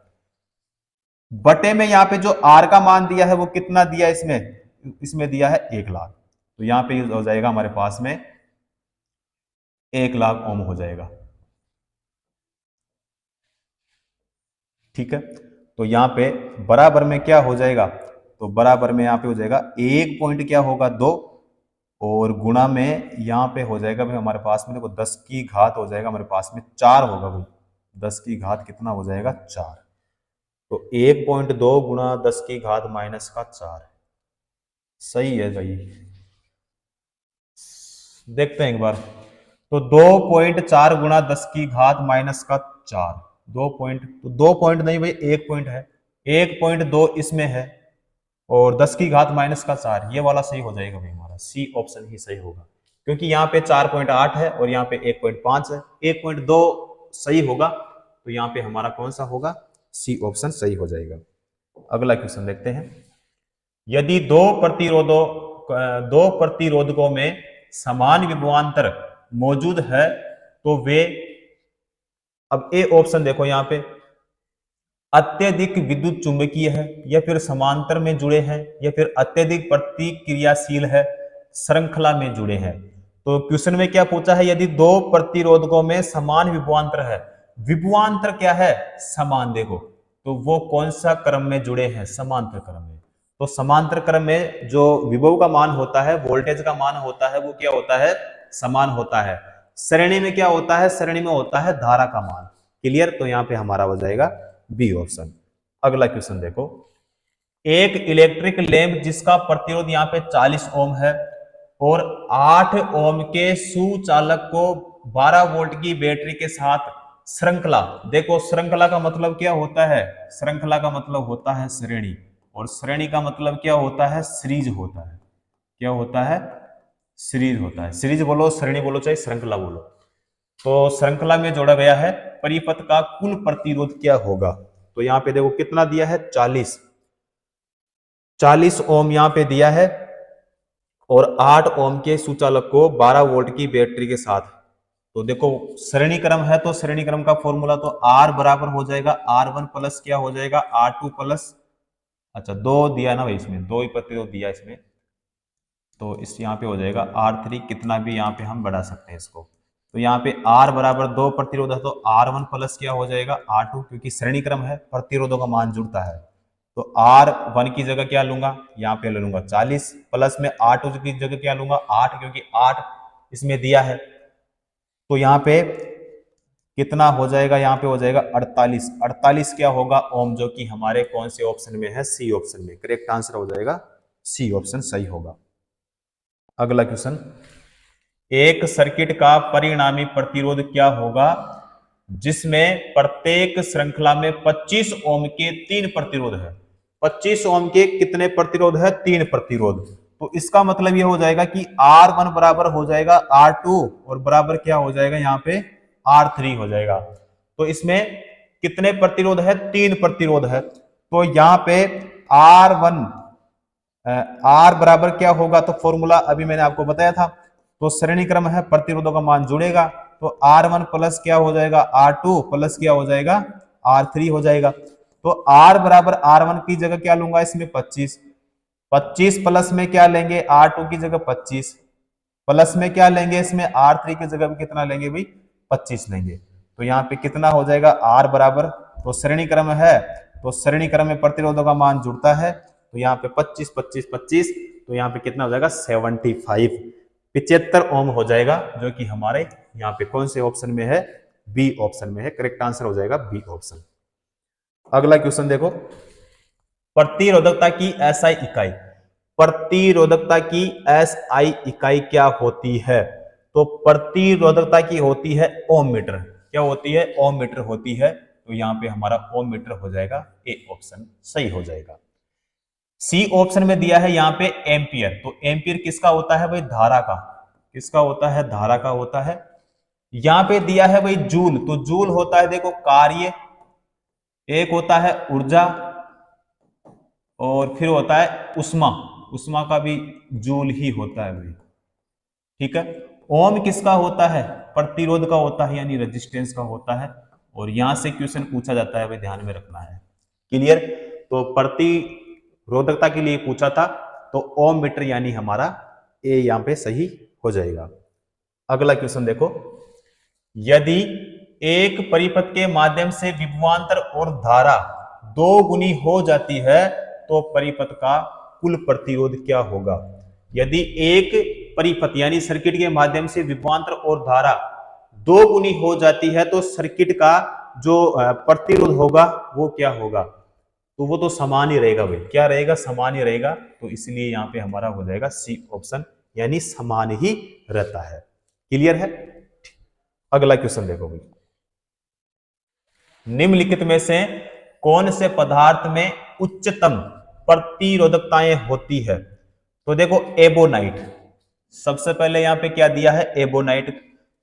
बटे में यहाँ पे जो R का मान दिया है वो कितना दिया इसमें दिया है 1 लाख। तो यहाँ पे हो जाएगा हमारे पास में 1 लाख ओम हो जाएगा। ठीक है, तो यहाँ पे बराबर में क्या हो जाएगा? तो बराबर में यहाँ पे हो जाएगा 1 पॉइंट क्या होगा 2, और गुणा में यहाँ पे हो जाएगा भाई हमारे पास में देखो 10 की घात हो जाएगा हमारे पास में 4 होगा भाई। 10 की घात कितना हो जाएगा? 4। तो 1.2 गुणा 10 की घात माइनस का 4। सही है भाई, देखते हैं एक बार। तो 2.4 गुणा 10 की घात माइनस का 4, 2 पॉइंट, तो 2 पॉइंट नहीं भाई 1 पॉइंट है, 1.2 इसमें है और 10 की घात माइनस का 4, ये वाला सही हो जाएगा भाई हमारा। सी ऑप्शन ही सही होगा, क्योंकि यहाँ पे 4.8 है और यहाँ पे 1.5 है, 1.2 सही होगा। तो यहाँ पे हमारा कौन सा होगा? सी ऑप्शन सही हो जाएगा। अगला क्वेश्चन देखते हैं, यदि दो प्रतिरोधकों में समान विभवांतर मौजूद है तो वे, अब ए ऑप्शन देखो यहाँ पे अत्यधिक विद्युत चुंबकीय है या फिर समांतर में जुड़े हैं या फिर अत्यधिक प्रतिक्रियाशील है, श्रृंखला में जुड़े हैं। तो क्वेश्चन में क्या पूछा है? यदि दो प्रतिरोधकों में समान विभवांतर है, विभवांतर क्या है? समान। देखो तो वो कौन सा क्रम में जुड़े हैं? समांतर क्रम में। तो समांतर क्रम में जो विभव का मान होता है, वोल्टेज का मान होता है, वो क्या होता है? समान होता है। श्रेणी में क्या होता है? श्रेणी में होता है धारा का मान। क्लियर? तो यहाँ पे हमारा हो जाएगा बी ऑप्शन। अगला क्वेश्चन देखो, एक इलेक्ट्रिक लैंप जिसका प्रतिरोध यहाँ पे 40 ओम है और 8 ओम के सुचालक को 12 वोल्ट की बैटरी के साथ श्रृंखला, देखो श्रृंखला का मतलब क्या होता है? श्रृंखला का मतलब होता है श्रेणी, और श्रेणी का मतलब क्या होता है? सीरीज होता है। क्या होता है, सीरीज होता है। सीरीज बोलो, सरणी बोलो, चाहे श्रृंखला बोलो। तो श्रृंखला में जोड़ा गया है परिपथ का कुल प्रतिरोध क्या होगा। तो यहां पे देखो कितना दिया है, 40 ओम यहां पे दिया है, और 8 ओम के सुचालक को 12 वोल्ट की बैटरी के साथ। तो देखो श्रेणी क्रम है, तो श्रेणी क्रम का फॉर्मूला तो R बराबर हो जाएगा R1 प्लस क्या हो जाएगा R2 प्लस, अच्छा 2 दिया ना भाई, इसमें 2 ही प्रतिरोध दिया इसमें, तो इस यहाँ पे हो जाएगा R3, कितना भी यहाँ पे हम बढ़ा सकते हैं इसको। तो यहाँ पे R बराबर 2 प्रतिरोध है, तो R1 प्लस क्या हो जाएगा R2, क्योंकि श्रेणी क्रम है, प्रतिरोधों का मान जुड़ता है। तो R1 की जगह क्या लूंगा, यहाँ पे ले लूंगा 40, प्लस में R2 की जगह क्या लूंगा 8, क्योंकि 8 इसमें दिया है। तो यहाँ पे कितना हो जाएगा, यहाँ पे हो जाएगा 48। 48 क्या होगा ओम, जो कि हमारे कौन से ऑप्शन में है, सी ऑप्शन में। करेक्ट आंसर हो जाएगा सी ऑप्शन, सही होगा। अगला क्वेश्चन, एक सर्किट का परिणामी प्रतिरोध क्या होगा जिसमें प्रत्येक श्रृंखला में 25 ओम के 3 प्रतिरोध है। 25 ओम के कितने प्रतिरोध है, 3 प्रतिरोध। तो इसका मतलब यह हो जाएगा कि R1 बराबर हो जाएगा R2 और बराबर क्या हो जाएगा यहाँ पे R3 हो जाएगा। तो इसमें कितने प्रतिरोध है, 3 प्रतिरोध है। तो यहाँ पे R1 R बराबर क्या होगा, तो फॉर्मूला अभी मैंने आपको बताया था। तो श्रेणी क्रम है, प्रतिरोधों का मान जुड़ेगा, तो R1 प्लस क्या हो जाएगा R2 प्लस क्या हो जाएगा R3 हो जाएगा। तो R बराबर R1 की जगह क्या लूंगा इसमें 25, 25 प्लस में क्या लेंगे R2 की जगह 25, प्लस में क्या लेंगे इसमें R3 की जगह भी कितना लेंगे भाई 25 लेंगे। तो यहाँ पे कितना हो जाएगा R बराबर, तो श्रेणी क्रम है, तो श्रेणी क्रम में प्रतिरोधों का मान जुड़ता है। तो यहाँ पे 25 25 25, तो यहाँ पे कितना हो जाएगा 75 ओम हो जाएगा, जो कि हमारे यहाँ पे कौन से ऑप्शन में है, बी ऑप्शन में है। करेक्ट आंसर हो जाएगा बी ऑप्शन। अगला क्वेश्चन देखो, प्रतिरोधकता की एसआई इकाई, प्रतिरोधकता की एसआई इकाई क्या होती है। तो प्रतिरोधकता की होती है ओम मीटर। क्या होती है, ओम मीटर होती है। तो यहाँ पे हमारा ओम मीटर हो जाएगा, ए ऑप्शन सही हो जाएगा। सी ऑप्शन में दिया है यहाँ पे एम्पियर। तो एम्पियर किसका होता है भाई, धारा का। किसका होता है, धारा का होता है। यहाँ पे दिया है भाई जूल। तो जूल होता है देखो कार्य, एक होता है ऊर्जा, और फिर होता है उष्मा। उष्मा का भी जूल ही होता है भाई, ठीक है। ओम किसका होता है, प्रतिरोध का होता है, यानी रेजिस्टेंस का होता है। और यहां से क्वेश्चन पूछा जाता है भाई, ध्यान में रखना है। क्लियर। तो प्रतिरोधकता के लिए पूछा था, तो ओम मीटर यानी हमारा ए यहां पे सही हो जाएगा। अगला क्वेश्चन देखो, यदि एक परिपथ के माध्यम से विभवांतर और धारा 2 गुनी हो जाती है तो परिपथ का कुल प्रतिरोध क्या होगा। यदि एक परिपथ यानी सर्किट के माध्यम से विभवांतर और धारा 2 गुनी हो जाती है तो सर्किट का जो प्रतिरोध होगा वो क्या होगा। तो वो तो समान ही रहेगा भाई, क्या रहेगा, समान ही रहेगा। तो इसलिए यहां पे हमारा हो जाएगा सी ऑप्शन, यानी समान ही रहता है। क्लियर है। अगला क्वेश्चन देखो भाई, निम्नलिखित में से कौन से पदार्थ में उच्चतम प्रतिरोधकताएं होती है। तो देखो एबोनाइट, सबसे पहले यहां पे क्या दिया है, एबोनाइट।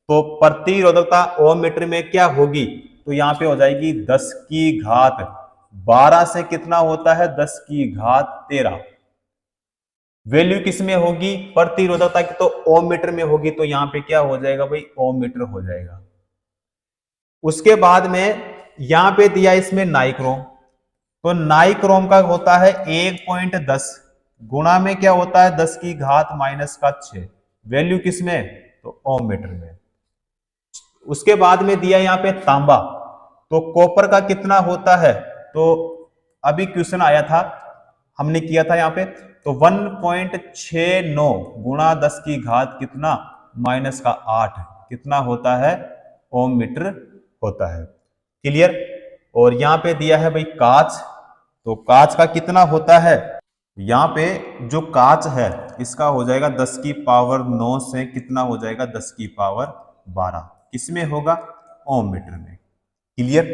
तो प्रतिरोधकता ओम मीटर में क्या होगी, तो यहां पे हो जाएगी 10 की घात 12 से कितना होता है 10 की घात 13। वैल्यू किसमें होगी, प्रतिरोधकता की तो ओम मीटर में होगी। तो यहां पे क्या हो जाएगा भाई, ओम मीटर हो जाएगा। उसके बाद में यहां पे दिया इसमें नाइक्रोम। तो नाइक्रोम का होता है 1.10 गुणा में क्या होता है 10 की घात -6। वैल्यू किसमें, तो ओम मीटर में। उसके बाद में दिया यहां पे तांबा। तो कॉपर का कितना होता है, तो अभी क्वेश्चन आया था, हमने किया था यहां पे। तो 1.69 गुणा 10 की घात कितना -8 कितना होता है, ओम मीटर होता है। क्लियर। और यहां पे दिया है भाई कांच। तो कांच का कितना होता है, यहां पे जो कांच है इसका हो जाएगा 10 की पावर 9 से कितना हो जाएगा 10 की पावर 12। किसमें होगा, ओम मीटर में। क्लियर।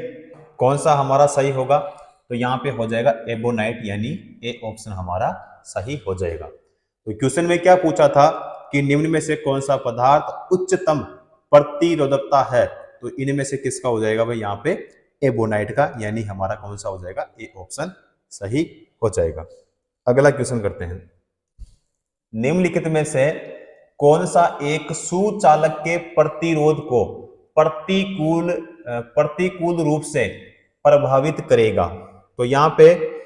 कौन सा हमारा सही होगा, तो यहां पे हो जाएगा एबोनाइट, यानी ए ऑप्शन हमारा सही हो जाएगा। तो क्वेश्चन में क्या पूछा था कि निम्न में से कौन सा पदार्थ उच्चतम प्रतिरोधकता है, तो इनमें से किसका हो जाएगा भाई यहाँ पे एबोनाइट का, यानी हमारा कौन सा हो जाएगा, ए ऑप्शन सही हो जाएगा। अगला क्वेश्चन करते हैं, निम्नलिखित में से कौन सा एक सुचालक के प्रतिरोध को प्रतिकूल रूप से प्रभावित करेगा। तो यहाँ पे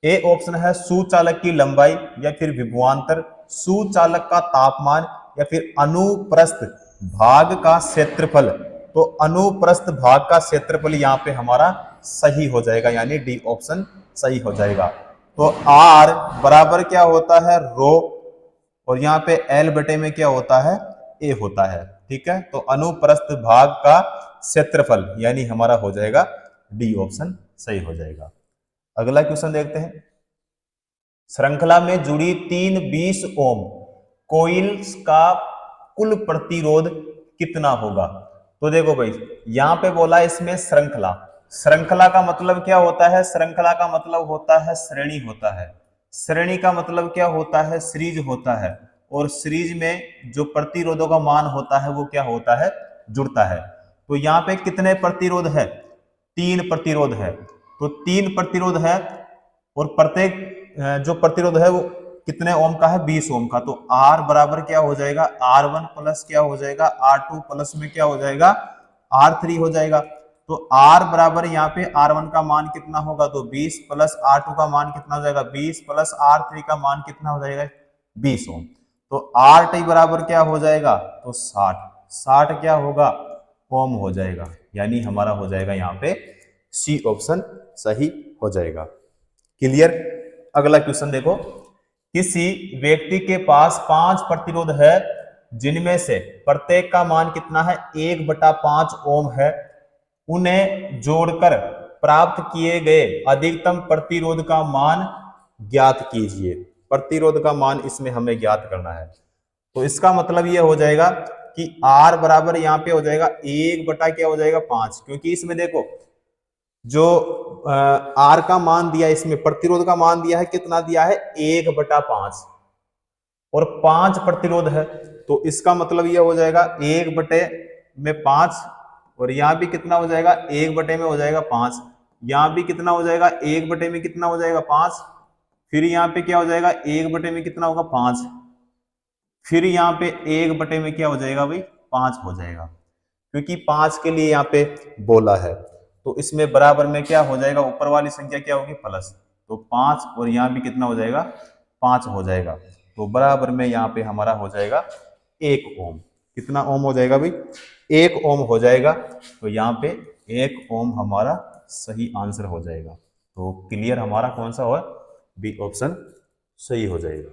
ए ऑप्शन है सुचालक की लंबाई या फिर विभवांतर, सुचालक का तापमान या फिर अनुप्रस्थ भाग का क्षेत्रफल। तो अनुप्रस्थ भाग का क्षेत्रफल यहाँ पे हमारा सही हो जाएगा, यानी डी ऑप्शन सही हो जाएगा। तो आर बराबर क्या होता है, रो, और यहाँ पे एल बटे में क्या होता है, ए होता है। ठीक है, तो अनुप्रस्थ भाग का क्षेत्रफल यानी हमारा हो जाएगा डी ऑप्शन सही हो जाएगा। अगला क्वेश्चन देखते हैं, श्रृंखला में जुड़ी 3 20 ओम कोइल्स का कुल प्रतिरोध कितना होगा। तो देखो भाई यहां पे बोला इसमें श्रृंखला, श्रृंखला का मतलब क्या होता है, श्रृंखला का मतलब होता है श्रेणी होता है, श्रेणी का मतलब क्या होता है, सीरीज होता है, और सीरीज में जो प्रतिरोधों का मान होता है वो क्या होता है, जुड़ता है। तो यहाँ पे कितने प्रतिरोध है, 3 प्रतिरोध है। तो 3 प्रतिरोध है और प्रत्येक जो प्रतिरोध है वो कितने ओम का है, 20 ओम का। तो R बराबर क्या हो जाएगा, R1 प्लस क्या हो जाएगा, R2 प्लस में क्या हो जाएगा, R3 हो जाएगा। तो R बराबर यहाँ पे R1 का मान कितना होगा, तो 20 प्लस R2 का मान कितना हो जाएगा, 20 प्लस R3 का मान कितना हो जाएगा, 20 ओम। तो RT बराबर क्या हो जाएगा, तो 60 क्या होगा, ओम हो जाएगा, यानी हमारा हो जाएगा यहाँ पे सी ऑप्शन सही हो जाएगा। क्लियर। अगला क्वेश्चन देखो, किसी व्यक्ति के पास 5 प्रतिरोध है जिनमें से प्रत्येक का मान कितना है, 1/5 ओम है, उन्हें जोड़कर प्राप्त किए गए अधिकतम प्रतिरोध का मान ज्ञात कीजिए। प्रतिरोध का मान इसमें हमें ज्ञात करना है। तो इसका मतलब ये हो जाएगा कि R बराबर यहाँ पे हो जाएगा 1 क्या हो जाएगा 5, क्योंकि इसमें देखो जो R का मान दिया है, इसमें प्रतिरोध का मान दिया है, कितना दिया है, 1/5, और 5 प्रतिरोध है। तो इसका मतलब ये हो जाएगा 1/5, और यहाँ भी कितना हो जाएगा, 1 में हो जाएगा 5, यहाँ भी कितना हो जाएगा, 1 में कितना हो जाएगा 5, फिर यहाँ पे क्या हो जाएगा, 1 में कितना होगा 5, फिर यहाँ पे 1 में क्या हो जाएगा भाई, 5 हो जाएगा, क्योंकि 5 के लिए यहाँ पे बोला है। तो इसमें बराबर में क्या हो जाएगा, ऊपर वाली संख्या क्या होगी, प्लस, तो 5, और यहाँ भी कितना हो जाएगा, 5 हो जाएगा। तो बराबर में यहाँ पे हमारा हो जाएगा 1 ओम। कितना ओम हो जाएगा भाई, 1 ओम हो जाएगा। तो यहाँ पे 1 ओम हमारा सही आंसर हो जाएगा। तो क्लियर हमारा कौन सा हो, बी ऑप्शन सही हो जाएगा।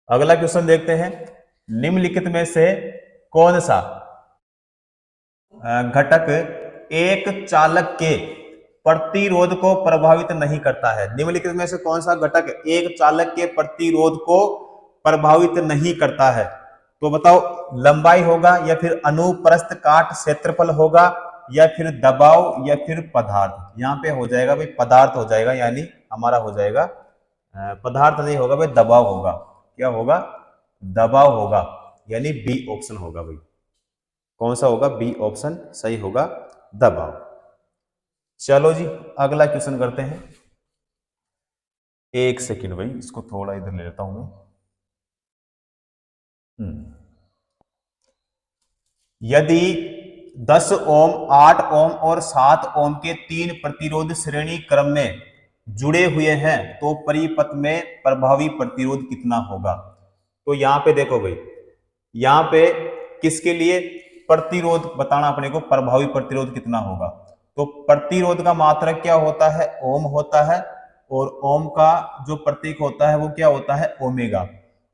अगला क्वेश्चन देखते हैं, निम्नलिखित में से कौन सा घटक एक चालक के प्रतिरोध को प्रभावित नहीं करता है। निम्नलिखित में से कौन सा घटक एक चालक के प्रतिरोध को प्रभावित नहीं करता है। तो बताओ, लंबाई होगा या फिर अनुप्रस्थ काट क्षेत्रफल होगा या फिर दबाव या फिर पदार्थ। यहाँ पे हो जाएगा भाई पदार्थ हो जाएगा, यानी हमारा हो जाएगा पदार्थ नहीं होगा भाई, दबाव होगा। क्या होगा, दबाव होगा, यानी बी ऑप्शन होगा भाई। कौन सा होगा, बी ऑप्शन सही होगा, दबाव। चलो जी अगला क्वेश्चन करते हैं। एक सेकंड भाई, इसको थोड़ा इधर ले लेता हूं मैं। यदि 10 ओम, 8 ओम और 7 ओम के 3 प्रतिरोध श्रेणी क्रम में जुड़े हुए हैं तो परिपथ में प्रभावी प्रतिरोध कितना होगा। तो यहां पे देखो भाई, यहां पे किसके लिए प्रतिरोध बताना अपने को, प्रभावी प्रतिरोध कितना होगा। तो प्रतिरोध का मात्रक क्या होता है, ओम होता है, और ओम का जो प्रतीक होता है वो क्या होता है, ओमेगा।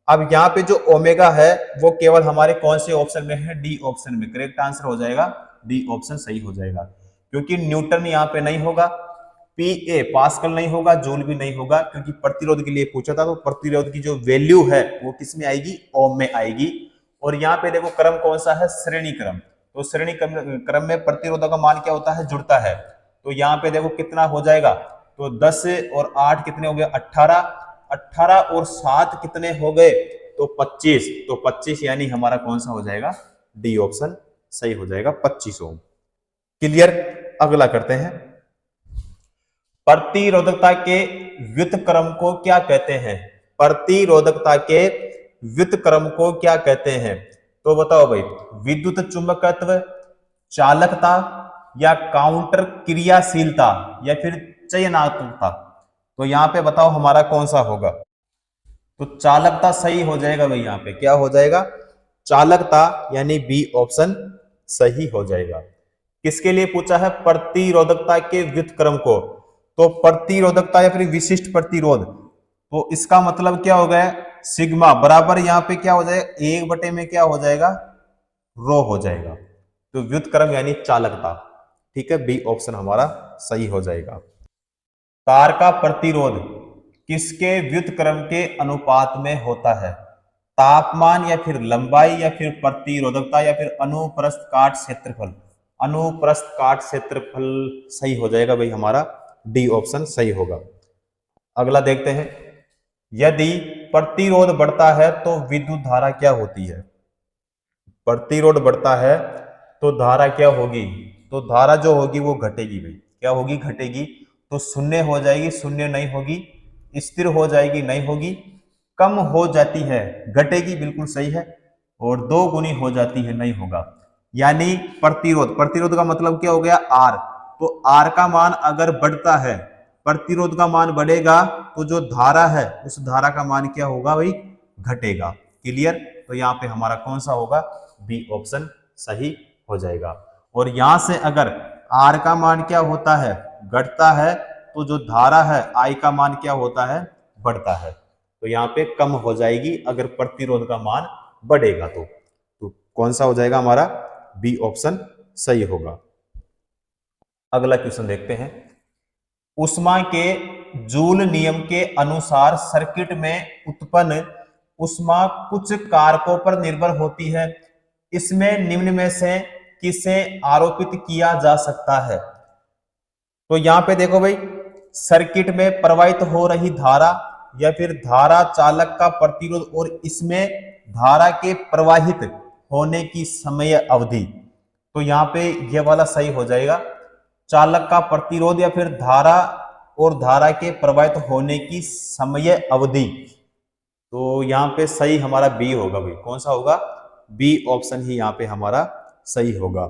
अब यहाँ पे जो ओमेगा है वो केवल हमारे कौन से ऑप्शन में है, डी ऑप्शन में। करेक्ट आंसर हो जाएगा डी ऑप्शन सही हो जाएगा, क्योंकि न्यूटन यहाँ पे नहीं होगा, पीए पास्कल नहीं होगा, जूल भी नहीं होगा, क्योंकि प्रतिरोध के लिए पूछा था। तो प्रतिरोध की जो वैल्यू है वो किस में आएगी, ओम में आएगी। और यहाँ पे देखो क्रम कौन सा है, श्रेणी क्रम। तो श्रेणी क्रम में प्रतिरोधों का मान क्या होता है, जुड़ता है। तो यहाँ पे देखो कितना हो जाएगा, तो 10 और 8 कितने हो गए, 18, 18 और 7 कितने हो गए, तो 25, तो 25 यानी हमारा कौन सा हो जाएगा, डी ऑप्शन सही हो जाएगा, 25 ओम। क्लियर। अगला करते हैं, प्रतिरोधकता के व्युत्क्रम को क्या कहते हैं, प्रतिरोधकता के व्युत्क्रम को क्या कहते हैं, तो बताओ भाई, विद्युत चुंबकत्व, चालकता, या काउंटर क्रियाशीलता, या फिर चयनात्मकता। तो यहां पे बताओ हमारा कौन सा होगा, तो चालकता सही हो जाएगा भाई, यहां पे क्या हो जाएगा, चालकता, यानी बी ऑप्शन सही हो जाएगा। किसके लिए पूछा है, प्रतिरोधकता के व्युत्क्रम को, तो प्रतिरोधकता या फिर विशिष्ट प्रतिरोध, तो इसका मतलब क्या हो गया, सिग्मा बराबर यहां पे क्या हो जाएगा, 1 में क्या हो जाएगा, रो हो जाएगा। तो व्युत्क्रम यानी चालकता, ठीक है, बी ऑप्शन हमारा सही हो जाएगा। तार का प्रतिरोध किसके व्युत्क्रम के अनुपात में होता है, तापमान, या फिर लंबाई, या फिर प्रतिरोधकता, या फिर अनुप्रस्थ काट क्षेत्रफल, अनुप्रस्थ काट क्षेत्रफल सही हो जाएगा भाई हमारा, डी ऑप्शन सही होगा। अगला देखते हैं, यदि प्रतिरोध बढ़ता है तो विद्युत धारा क्या होती है, प्रतिरोध बढ़ता है तो धारा क्या होगी, तो धारा जो होगी वो घटेगी भाई, क्या होगी, घटेगी। तो शून्य हो जाएगी, शून्य नहीं होगी, स्थिर हो जाएगी, नहीं होगी, कम हो जाती है, घटेगी, बिल्कुल सही है, और 2 गुनी हो जाती है, नहीं होगा। यानी प्रतिरोध, प्रतिरोध का मतलब क्या हो गया, आर, तो आर का मान अगर बढ़ता है, प्रतिरोध का मान बढ़ेगा, तो जो धारा है उस धारा का मान क्या होगा भाई, घटेगा। क्लियर। तो यहाँ पे हमारा कौन सा होगा, बी ऑप्शन सही हो जाएगा। और यहां से अगर आर का मान क्या होता है, घटता है, तो जो धारा है आई का मान क्या होता है, बढ़ता है, तो यहाँ पे कम हो जाएगी अगर प्रतिरोध का मान बढ़ेगा। तो कौन सा हो जाएगा हमारा, बी ऑप्शन सही होगा। अगला क्वेश्चन देखते हैं, उष्मा के जूल नियम के अनुसार सर्किट में उत्पन्न उष्मा कुछ कारकों पर निर्भर होती है, इसमें निम्न में से किसे आरोपित किया जा सकता है। तो यहां पे देखो भाई, सर्किट में प्रवाहित हो रही धारा, या फिर धारा, चालक का प्रतिरोध, और इसमें धारा के प्रवाहित होने की समय अवधि। तो यहाँ पे ये वाला सही हो जाएगा, चालक का प्रतिरोध या फिर धारा और धारा के प्रवाहित होने की समय अवधि। तो यहाँ पे सही हमारा बी होगा भाई, कौन सा होगा, बी ऑप्शन ही यहाँ पे हमारा सही होगा।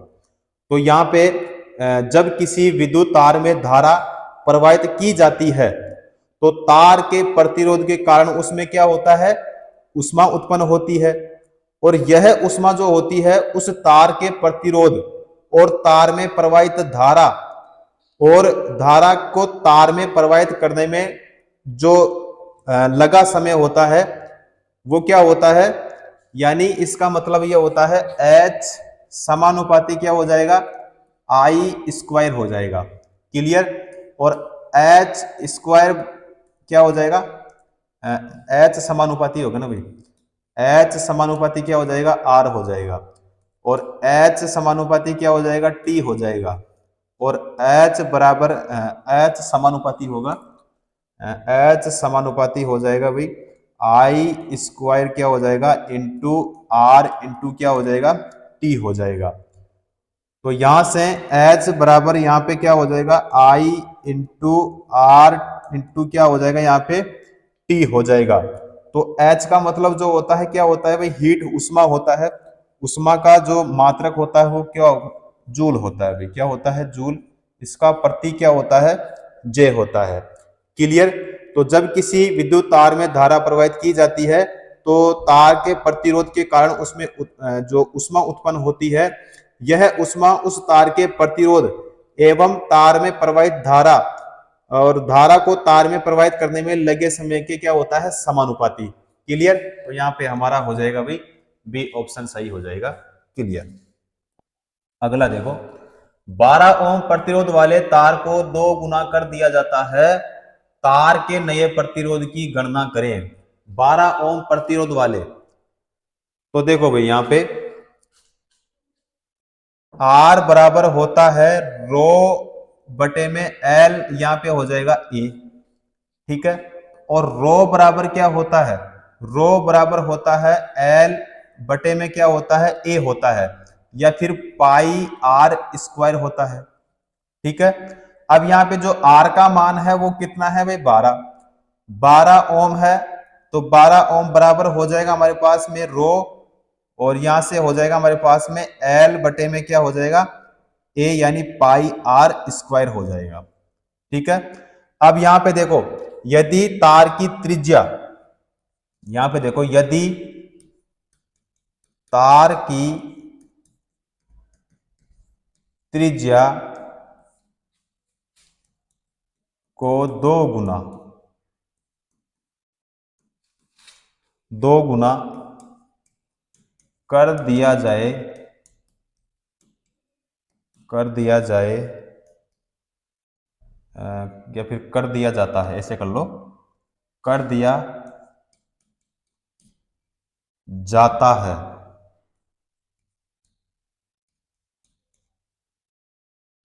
तो यहाँ पे जब किसी विद्युत तार में धारा प्रवाहित की जाती है, तो तार के प्रतिरोध के कारण उसमें क्या होता है, ऊष्मा उत्पन्न होती है, और यह ऊष्मा जो होती है उस तार के प्रतिरोध और तार में प्रवाहित धारा और धारा को तार में प्रवाहित करने में जो लगा समय होता है वो क्या होता है, यानी इसका मतलब यह होता है H समानुपाती क्या हो जाएगा, आई स्क्वायर हो जाएगा। क्लियर। और H स्क्वायर क्या हो जाएगा, H समानुपाती होगा ना भाई, H समानुपाती क्या हो जाएगा, R हो जाएगा, और H समानुपाती क्या हो जाएगा, T हो जाएगा, और H बराबर H समानुपाती होगा, H समानुपाती हो जाएगा भाई आई स्क्वायर क्या हो जाएगा इंटू आर इंटू क्या हो जाएगा, टी हो जाएगा। तो यहां से H बराबर यहाँ पे क्या हो जाएगा, आई इंटू आर इंटू क्या हो जाएगा, यहाँ पे टी हो जाएगा। तो H का मतलब जो होता है क्या होता है भाई, हीट, उष्मा होता है, उष्मा का जो मात्रक होता है वो क्या, जूल होता है भाई, क्या होता है, जूल। इसका प्रतीक क्या होता है, जे होता है। क्लियर। तो जब किसी विद्युत तार में धारा प्रवाहित की जाती है तो तार के प्रतिरोध के कारण उसमें जो उष्मा उत्पन्न होती है, यह उष्मा उस तार के प्रतिरोध एवं तार में प्रवाहित धारा और धारा को तार में प्रवाहित करने में लगे समय के क्या होता है, समानुपाती। क्लियर। तो यहाँ पे हमारा हो जाएगा भाई बी ऑप्शन सही हो जाएगा। क्लियर। अगला देखो, 12 ओम प्रतिरोध वाले तार को 2 गुना कर दिया जाता है, तार के नए प्रतिरोध की गणना करें। 12 ओम प्रतिरोध वाले, तो देखो भाई यहां पे R बराबर होता है रो बटे में L, यहां पे हो जाएगा E। ठीक है। और रो बराबर क्या होता है, रो बराबर होता है एल बटे में क्या होता है, ए होता है, या फिर पाई आर स्क्वायर होता है। ठीक है, अब यहाँ पे जो आर का मान है वो कितना है भाई, 12 ओम है। तो 12 ओम बराबर हो जाएगा हमारे पास में रो, और यहां से हो जाएगा हमारे पास में एल बटे में क्या हो जाएगा, ए, यानी पाई आर स्क्वायर हो जाएगा। ठीक है, अब यहां पे देखो यदि तार की त्रिज्या, यहां पे देखो यदि तार की त्रिज्या को दो गुना कर दिया जाए या फिर कर दिया जाता है, ऐसे कर लो, कर दिया जाता है,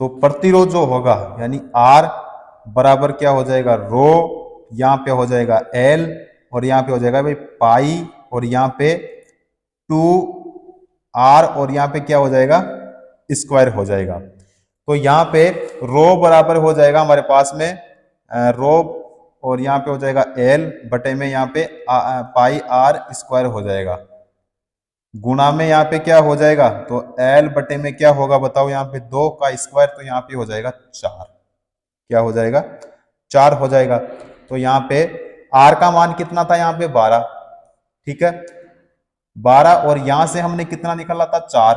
तो प्रतिरोध जो होगा यानी आर बराबर क्या हो जाएगा, रो, यहां पे हो जाएगा एल, और यहां पे हो जाएगा भाई पाई, और यहां पे 2r, और यहां पे क्या हो जाएगा, स्क्वायर हो जाएगा। तो यहां पे रो बराबर हो जाएगा हमारे पास में रो, और यहां पे हो जाएगा एल बटे में यहाँ पे पाई आर स्क्वायर हो जाएगा, गुणा में यहाँ पे क्या हो जाएगा, तो एल बटे में क्या होगा बताओ, यहाँ पे 2 का स्क्वायर, तो यहाँ पे हो जाएगा 4, क्या हो जाएगा, 4 हो जाएगा। तो यहाँ पे आर का मान कितना था, यहाँ पे 12, ठीक है, 12, और यहां से हमने कितना निकाला था, 4,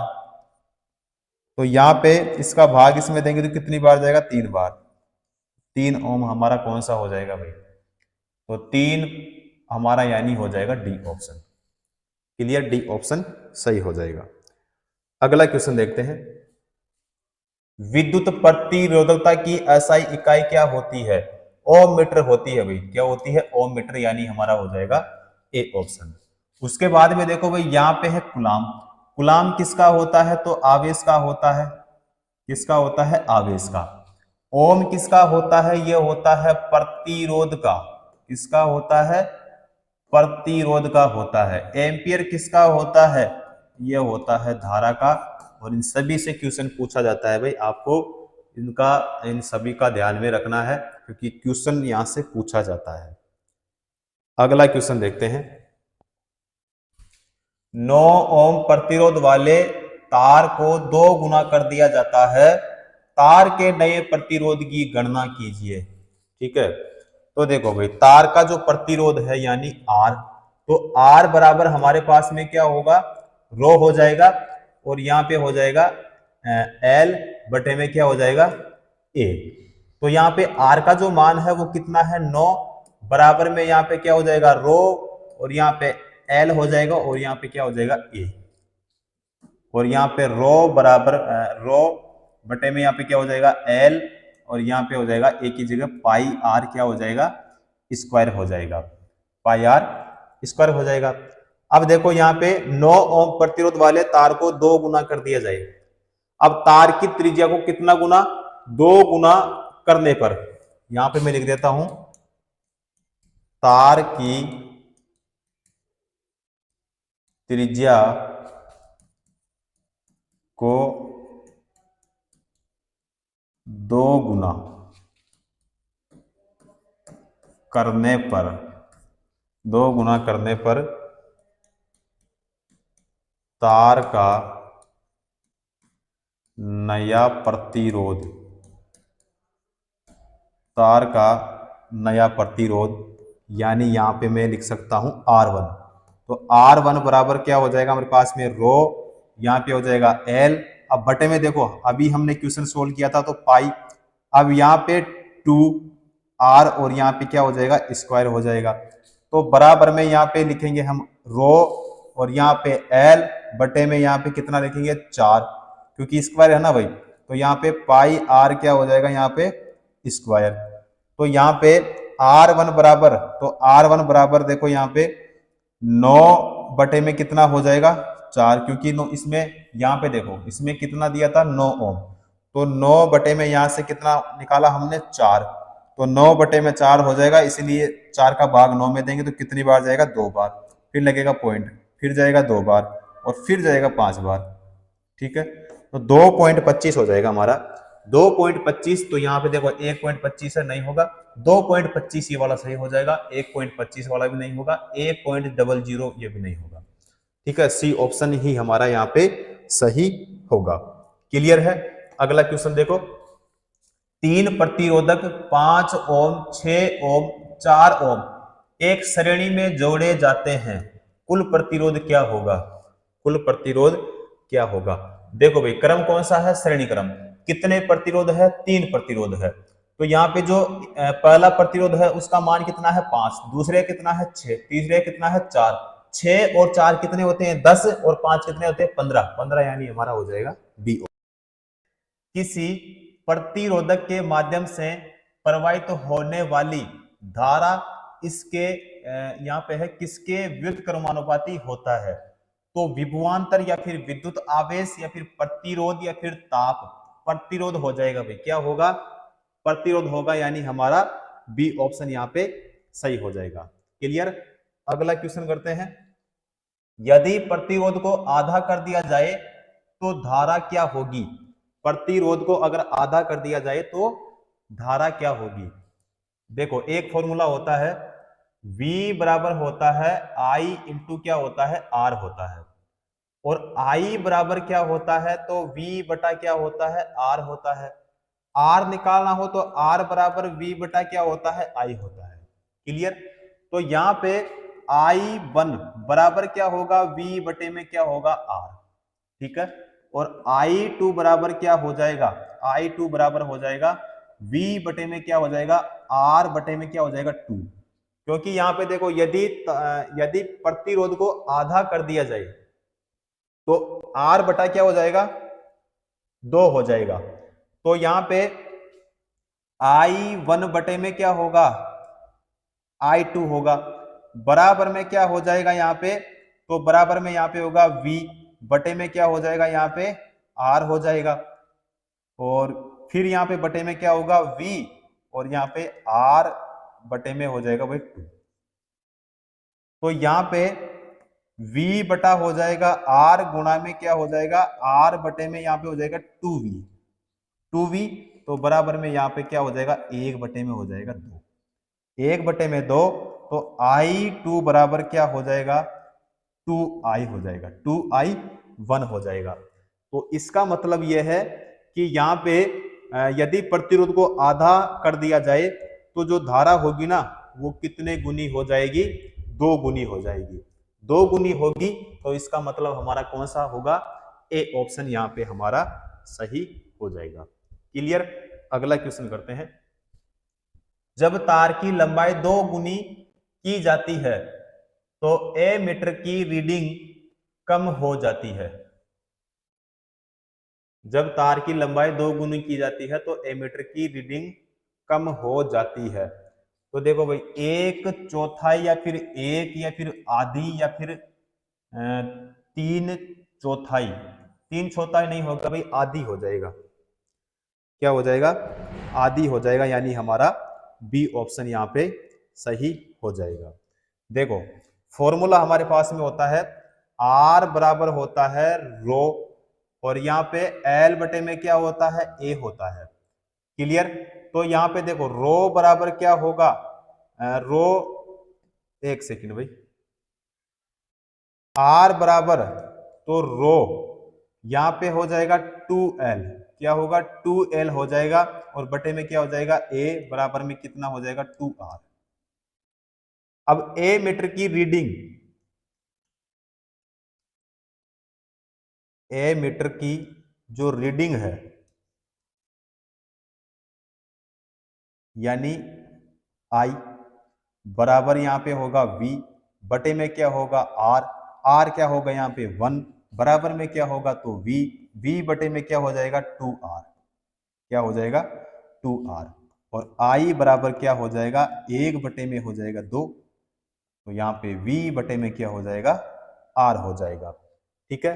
तो यहाँ पे इसका भाग इसमें देंगे तो कितनी बार जाएगा, 3 बार, 3 ओम हमारा कौन सा हो जाएगा भाई, तो 3 हमारा यानी हो जाएगा D option. Clear, D option सही हो जाएगा। अगला क्वेश्चन देखते हैं, विद्युत प्रतिरोधकता की एसआई इकाई क्या होती है, ओम मीटर होती है भाई, क्या होती है, ओम मीटर, यानी हमारा हो जाएगा ए ऑप्शन। उसके बाद में देखो भाई यहाँ पे है कुलाम, कुलाम किसका होता है, तो आवेश का होता है, किसका होता है, आवेश का। ओम किसका होता है, यह होता है प्रतिरोध का, किसका होता है, प्रतिरोध का होता है। एम्पियर किसका होता है, यह होता है धारा का। और इन सभी से क्वेश्चन पूछा जाता है भाई, आपको इन सभी का ध्यान में रखना है क्योंकि क्वेश्चन यहां से पूछा जाता है। अगला क्वेश्चन देखते हैं, 9 ओम प्रतिरोध वाले तार को 2 गुना कर दिया जाता है, तार के नए प्रतिरोध की गणना कीजिए। ठीक है, तो देखो भाई तार का जो प्रतिरोध है यानी R, तो R बराबर हमारे पास में क्या होगा, रो हो जाएगा, और यहाँ पे हो जाएगा L बटे में क्या हो जाएगा, A। तो यहाँ पे R का जो मान है वो कितना है, 9, बराबर में यहाँ पे क्या हो जाएगा, रो, और यहाँ पे L हो जाएगा, और यहाँ पे क्या हो जाएगा, A। और यहाँ पे रो बराबर रो बटे में यहाँ पे क्या हो जाएगा, L, और यहाँ पे हो जाएगा A की जगह पाई आर क्या हो जाएगा, स्क्वायर हो जाएगा, पाई आर स्क्वायर हो जाएगा। अब देखो यहाँ पे 9 ओम प्रतिरोध वाले तार को 2 गुना कर दिया जाए। अब तार की त्रिज्या को कितना गुना, 2 गुना करने पर, यहां पे मैं लिख देता हूं, तार की त्रिज्या को 2 गुना करने पर, 2 गुना करने पर तार का नया प्रतिरोध, तार का नया प्रतिरोध, यानी यहां पे मैं लिख सकता हूं R1। तो R1 बराबर क्या हो जाएगा हमारे पास में, रो, यहाँ पे हो जाएगा L। अब बटे में देखो अभी हमने क्वेश्चन सोल्व किया था तो पाई, अब यहाँ पे 2R, और यहाँ पे क्या हो जाएगा, स्क्वायर हो जाएगा। तो बराबर में यहाँ पे लिखेंगे हम रो, और यहाँ पे L बटे में यहाँ पे कितना लिखेंगे, 4, क्योंकि स्क्वायर है ना भाई, तो यहाँ पे पाई आर क्या हो जाएगा, यहाँ पे स्क्वायर। तो यहाँ पे R1 बराबर, तो R1 बराबर देखो यहाँ पे 9 बटे में कितना हो जाएगा, 4, क्योंकि इसमें यहाँ पे देखो इसमें कितना दिया था, 9 ओम, तो 9 बटे में यहाँ से कितना निकाला हमने, 4, तो 9/4 हो जाएगा, इसीलिए 4 का भाग 9 में देंगे तो कितनी बार जाएगा, 2 बार, फिर लगेगा पॉइंट, फिर जाएगा 2 बार और फिर जाएगा 5 बार। ठीक है, तो 2.25 हो जाएगा हमारा 2.25। तो यहाँ पे देखो 1.25 है, नहीं होगा, 2.25 ये वाला सही हो जाएगा, 1.25 वाला भी नहीं होगा, 1.00 ये भी नहीं होगा। ठीक है, सी ऑप्शन ही हमारा यहाँ पे सही होगा। क्लियर है। अगला क्वेश्चन देखो, 3 प्रतिरोधक 5 ओम, 6 ओम, 4 ओम एक श्रेणी में जोड़े जाते हैं, कुल प्रतिरोध क्या होगा? कुल प्रतिरोध क्या होगा? देखो भाई, क्रम कौन सा है, श्रेणी क्रम। कितने प्रतिरोध है, 3 प्रतिरोध है। तो यहाँ पे जो पहला प्रतिरोध है उसका मान कितना है, 5, दूसरे कितना है 6, तीसरे कितना है 4, 6 और 4 कितने होते हैं 10 और 5 कितने होते हैं 15, यानी हमारा हो जाएगा बी। किसी प्रतिरोधक के माध्यम से प्रवाहित होने वाली धारा इसके यहाँ पे है किसके व्युत्क्रमानुपाती होता है? तो विभवांतर या फिर विद्युत आवेश या फिर प्रतिरोध या फिर ताप। प्रतिरोध हो जाएगा भाई, क्या होगा, प्रतिरोध होगा, यानी हमारा बी ऑप्शन यहाँ पे सही हो जाएगा। क्लियर। अगला क्वेश्चन करते हैं, यदि प्रतिरोध को आधा कर दिया जाए तो धारा क्या होगी? प्रतिरोध को अगर आधा कर दिया जाए तो धारा क्या होगी? देखो, एक फॉर्मूला होता है, V बराबर होता है I इंटू क्या होता है, R होता है, और I बराबर क्या होता है, तो V बटा क्या होता है, R होता है। R निकालना हो तो R बराबर V बटा क्या होता है, I होता है। क्लियर। तो यहाँ पे I1 बराबर क्या होगा, V बटे में क्या होगा, R। ठीक है, और I2 बराबर क्या हो जाएगा, I2 बराबर हो जाएगा V बटे में क्या हो जाएगा, R बटे में क्या हो जाएगा 2। क्योंकि यहाँ पे देखो, यदि प्रतिरोध को आधा कर दिया जाए तो R बटा क्या हो जाएगा, 2 हो जाएगा। तो यहाँ पे I1 बटे में क्या होगा, I2 होगा, बराबर में क्या हो जाएगा यहाँ पे, तो बराबर में यहाँ पे होगा V बटे में क्या हो जाएगा, यहाँ पे R हो जाएगा, और फिर यहाँ पे बटे में क्या होगा V, और यहाँ पे R बटे में हो जाएगा भाई 2। तो यहाँ पे V बटा हो जाएगा R गुणा में क्या हो जाएगा, R बटे में यहाँ पे हो जाएगा 2V। तो बराबर में यहाँ पे क्या हो जाएगा, 1 बटे में हो जाएगा 2, 1 बटे में 2, तो I2 बराबर क्या हो जाएगा, 2I हो जाएगा, 2I1 हो जाएगा। तो इसका मतलब यह है कि यहाँ पे यदि प्रतिरोध को आधा कर दिया जाए तो जो धारा होगी ना वो कितने गुनी हो जाएगी, 2 गुनी हो जाएगी। 2 गुनी होगी, तो इसका मतलब हमारा कौन सा होगा, ए ऑप्शन यहाँ पे हमारा सही हो जाएगा। क्लियर। अगला क्वेश्चन करते हैं, जब तार की लंबाई 2 गुनी की जाती है तो एमीटर की रीडिंग कम हो जाती है। जब तार की लंबाई 2 गुनी की जाती है तो एमीटर की रीडिंग कम हो जाती है। तो देखो भाई, 1/4 या फिर 1 या फिर आधी या फिर 3/4, 3/4 नहीं होगा भाई, आधी हो जाएगा। क्या हो जाएगा, आधी हो जाएगा, यानी हमारा बी ऑप्शन यहाँ पे सही हो जाएगा। देखो, फॉर्मूला हमारे पास में होता है, R बराबर होता है रो, और यहाँ पे L बटे में क्या होता है, A होता है। क्लियर। तो यहाँ पे देखो, रो बराबर क्या होगा, रो, एक सेकंड भाई, R बराबर, तो रो यहाँ पे हो जाएगा 2L, क्या होगा 2L हो जाएगा, और बटे में क्या हो जाएगा, A बराबर में कितना हो जाएगा 2R। अब ए मीटर की रीडिंग, ए मीटर की जो रीडिंग है, यानी I बराबर यहाँ पे होगा V बटे में क्या होगा R, R क्या होगा यहाँ पे 1, बराबर में क्या होगा तो V बटे में क्या हो जाएगा 2R, क्या हो जाएगा 2R, और I बराबर क्या हो जाएगा 1 बटे में हो जाएगा 2, तो यहाँ पे V बटे में क्या हो जाएगा R हो जाएगा। ठीक है।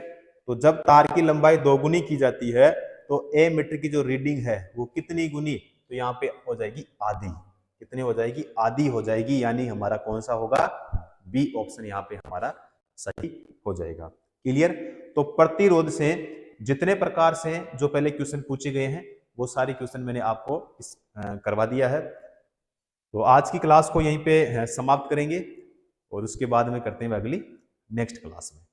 तो जब तार की लंबाई 2 गुनी की जाती है तो ए मीटर की जो रीडिंग है वो कितनी गुनी, तो यहाँ पे हो जाएगी आधी। कितनी हो जाएगी, आधी हो जाएगी, यानी हमारा कौन सा होगा, बी ऑप्शन यहाँ पे हमारा सही हो जाएगा। क्लियर। तो प्रतिरोध से जितने प्रकार से जो पहले क्वेश्चन पूछे गए हैं वो सारे क्वेश्चन मैंने आपको करवा दिया है। तो आज की क्लास को यहीं पे समाप्त करेंगे और उसके बाद में करते हैं अगली नेक्स्ट क्लास में।